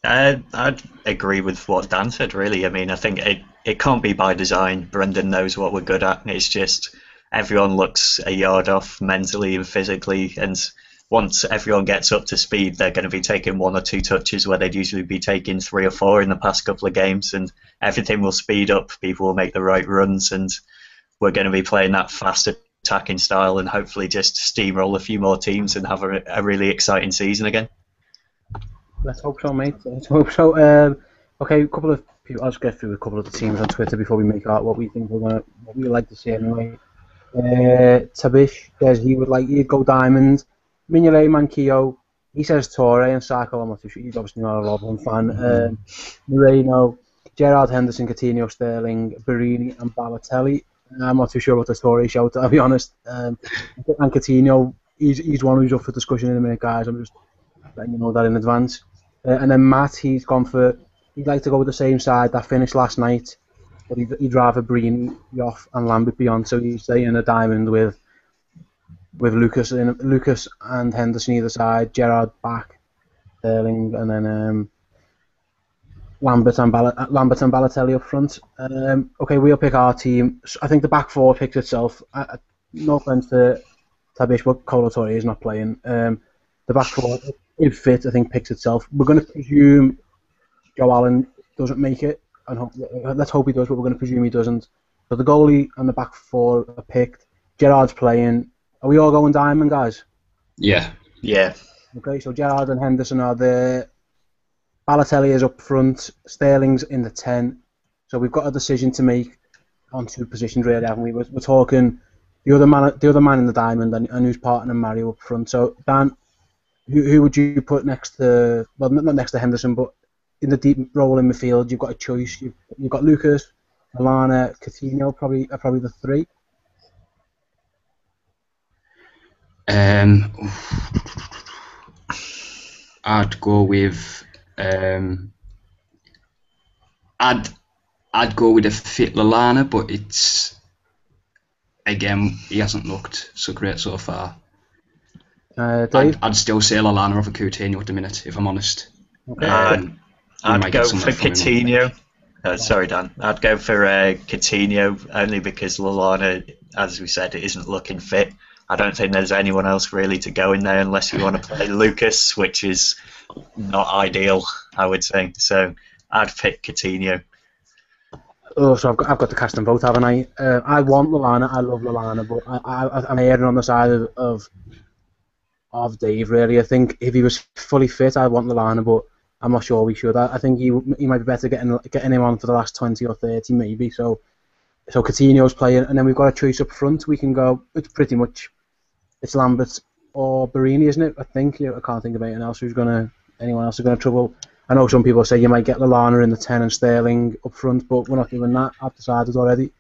I'd agree with what Dan said, really. I mean, I think it can't be by design. Brendan knows what we're good at. It's just everyone looks a yard off mentally and physically, and once everyone gets up to speed, they're going to be taking one or two touches where they'd usually be taking 3 or 4 in the past couple of games, and everything will speed up. People will make the right runs, and we're going to be playing that fast attacking style, and hopefully just steamroll a few more teams and have a really exciting season again. Let's hope so, mate. Let's hope so. Okay, a couple of people. I'll just get through a couple of the teams on Twitter before we make out what we think what we like to see anyway. Tabish says he'd go diamond. Mignolet, Manquillo. He says Torre and Saka. I'm not too sure. He's obviously not a Robin fan. Moreno, Gerrard, Henderson, Coutinho, Sterling, Barini, and Balotelli. I'm not too sure about the Torre shout, to be honest. And Coutinho, he's one who's up for discussion in a minute, guys. I'm just letting you know that in advance. And then Matt, he'd like to go with the same side that finished last night, but he'd rather Barini off and Lambert be on, so he's staying a diamond with Lucas and Henderson either side, Gerrard back, Sterling, and then Lambert and Balotelli up front. Okay, we'll pick our team. I think the back four picks itself. No offense to Tabish, but Kolo Torre is not playing. The back four, if fit, I think picks itself. We're going to presume Joe Allen doesn't make it, and let's hope he does, but we're going to presume he doesn't. So the goalie and the back four are picked. Gerrard's playing. Are we all going diamond, guys? Yeah. Okay, so Gerrard and Henderson are there. Balotelli is up front. Sterling's in the 10. So we've got a decision to make on 2 positions, really, haven't we? We're talking the other man in the diamond and who's partnering Mario up front. So Dan, Who would you put next to? Well, not next to Henderson, but in the deep role in midfield, you've got a choice. You've got Lucas, Lallana, Coutinho, probably the three. I'd go with I'd go with a fit Lallana, but it's again he hasn't looked so great so far. Dave? I'd still say Lallana over Coutinho at the minute, if I'm honest. Okay. I'd go for Coutinho. Sorry, Dan. I'd go for Coutinho only because Lallana, as we said, isn't looking fit. I don't think there's anyone else really to go in there unless you want to play Lucas, which is not ideal, I would say. So I'd pick Coutinho. Oh, so I've got to cast them both, haven't I? I want Lallana. I love Lallana, but I'm erring on the side of Dave. Really, I think if he was fully fit, I'd want Lallana, but I'm not sure we should. I think he might be better getting him on for the last 20 or 30 maybe. So Coutinho's playing, and then we've got a choice up front. We can go. It's pretty much it's Lambert or Barini, isn't it? I think. I can't think of anyone else who's gonna trouble. I know some people say you might get Lallana in the 10 and Sterling up front, but we're not doing that. I've decided already.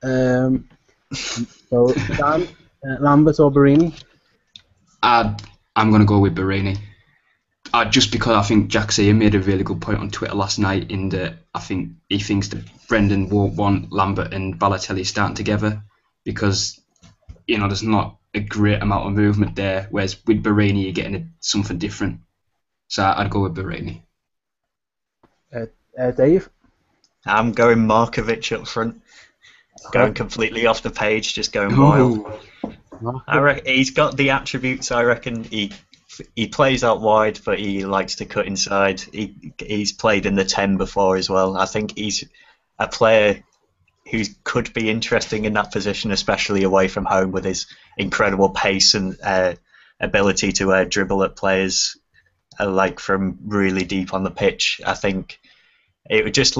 So Dan, Lambert or Barini? I'm going to go with Barini. Just because I think Jack Sean made a really good point on Twitter last night in that I think he thinks that Brendan won't want Lambert and Balotelli starting together because there's not a great amount of movement there, whereas with Barini you're getting something different. So I'd go with Barini. Dave? I'm going Markovic up front. Going completely off the page, just going wild. I reckon he's got the attributes. I reckon he plays out wide, but he likes to cut inside. He's played in the 10 before as well. I think he's a player who could be interesting in that position, especially away from home with his incredible pace and ability to dribble at players like from really deep on the pitch. I think it would just.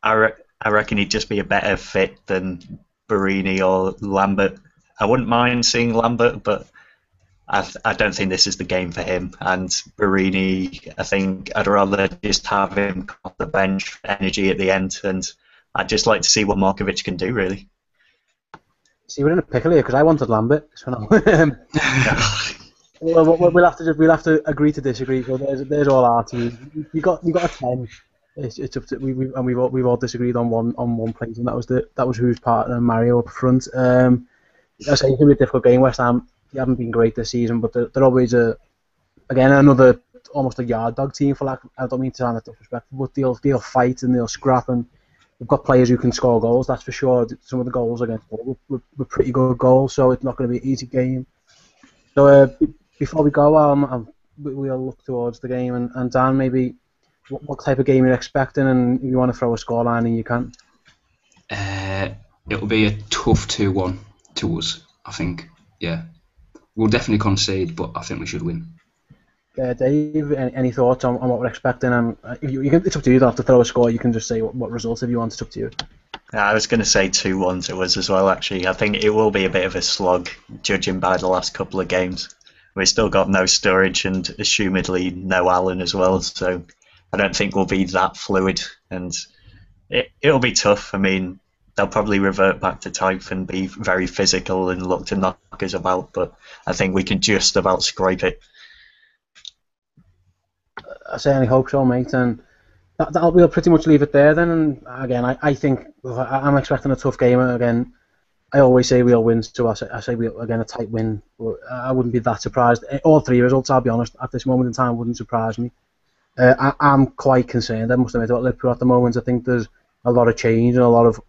I reckon he'd just be a better fit than Barini or Lambert. I wouldn't mind seeing Lambert, but I don't think this is the game for him. And Barini, I think I'd rather just have him off the bench for energy at the end, and I'd just like to see what Markovic can do, really. See, we're in a pickle here because I wanted Lambert. So no. We'll have to agree to disagree. So there's all our team. You got a 10. It's up to we've all disagreed on one place, and that was whose partner Mario up front. I say it's gonna be a difficult game. West Ham, you haven't been great this season, but they're always another almost a yard dog team for like. I don't mean to sound disrespectful, but they'll fight and they'll scrap, and they've got players who can score goals. That's for sure. Some of the goals against Hull were pretty good goals, so it's not going to be an easy game. So before we go, we'll look towards the game, and Dan, maybe what type of game you're expecting, and if you want to throw a scoreline in, you can. It'll be a tough 2-1 to us, I think. Yeah, we'll definitely concede, but I think we should win. Dave, any thoughts on what we're expecting? And it's up to you. You don't have to throw a score. You can just say what results if you want. It's up to you. I was going to say 2-1 to us as well, actually. I think it will be a bit of a slog, judging by the last couple of games. We've still got no Sturridge and assumedly no Allen as well, so I don't think we'll be that fluid, and it'll be tough. I mean, they'll probably revert back to type and be very physical and look to knock us about, but I think we can just about scrape it. I certainly hope so, mate, and we'll pretty much leave it there then. And again, I think I'm expecting a tough game. Again, I always say we'll win, so I say again a tight win. I wouldn't be that surprised. All three results, I'll be honest, at this moment in time wouldn't surprise me. I'm quite concerned, I must admit, about Liverpool at the moment. I think there's a lot of change and a lot of,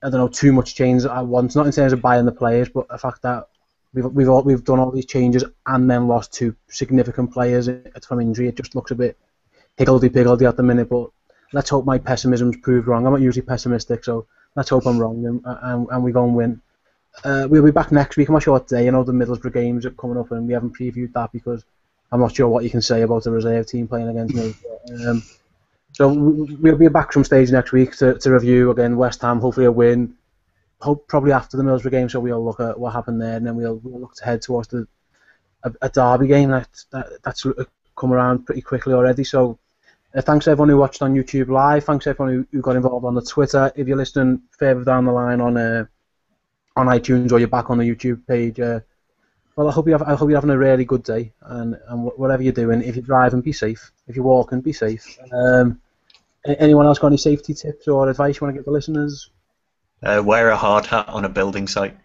I don't know, too much change at once. Not in terms of buying the players, but the fact that we've done all these changes and then lost two significant players from injury. It just looks a bit higgledy-piggledy at the minute, but let's hope my pessimism's proved wrong. I'm not usually pessimistic, so let's hope I'm wrong and we go and win. We'll be back next week. I'm not sure what day. I know the Middlesbrough games are coming up and we haven't previewed that because I'm not sure what you can say about the reserve team playing against me. So we'll be back from stage next week to review again West Ham, hopefully a win. Probably after the Middlesbrough game, so we'll look at what happened there, and then we'll look to head towards the a derby game that's come around pretty quickly already. So thanks everyone who watched on YouTube Live. Thanks everyone who got involved on the Twitter. If you're listening further down the line on iTunes or you're back on the YouTube page, well, I hope you're having a really good day, and whatever you're doing, if you're driving, be safe. If you're walking, be safe. Anyone else got any safety tips or advice you want to give the listeners? Wear a hard hat on a building site.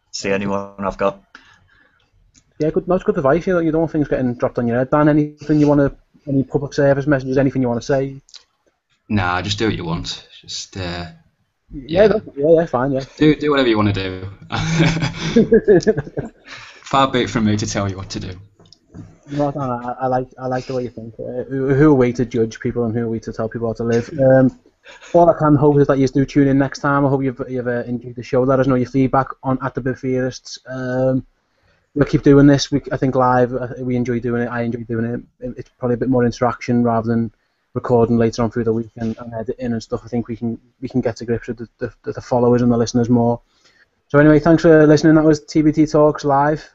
It's the only one I've got. Yeah, good. That's good advice. You don't want things getting dropped on your head. Dan, anything you want to, any public service messages, anything you want to say? Nah, just do what you want. Just Yeah, fine. Yeah. Do whatever you want to do. Far be it from me to tell you what to do. You know what, Dan, I like the way you think. Who are we to judge people and who are we to tell people how to live? All I can hope is that you do tune in next time. I hope you've enjoyed the show. Let us know your feedback on at the Bit Theorists. We'll keep doing this. I think live. We enjoy doing it. I enjoy doing it. It's probably a bit more interaction rather than recording later on through the week and editing and stuff. I think we can get to grips with the followers and the listeners more. So anyway, thanks for listening. That was TBT Talks live.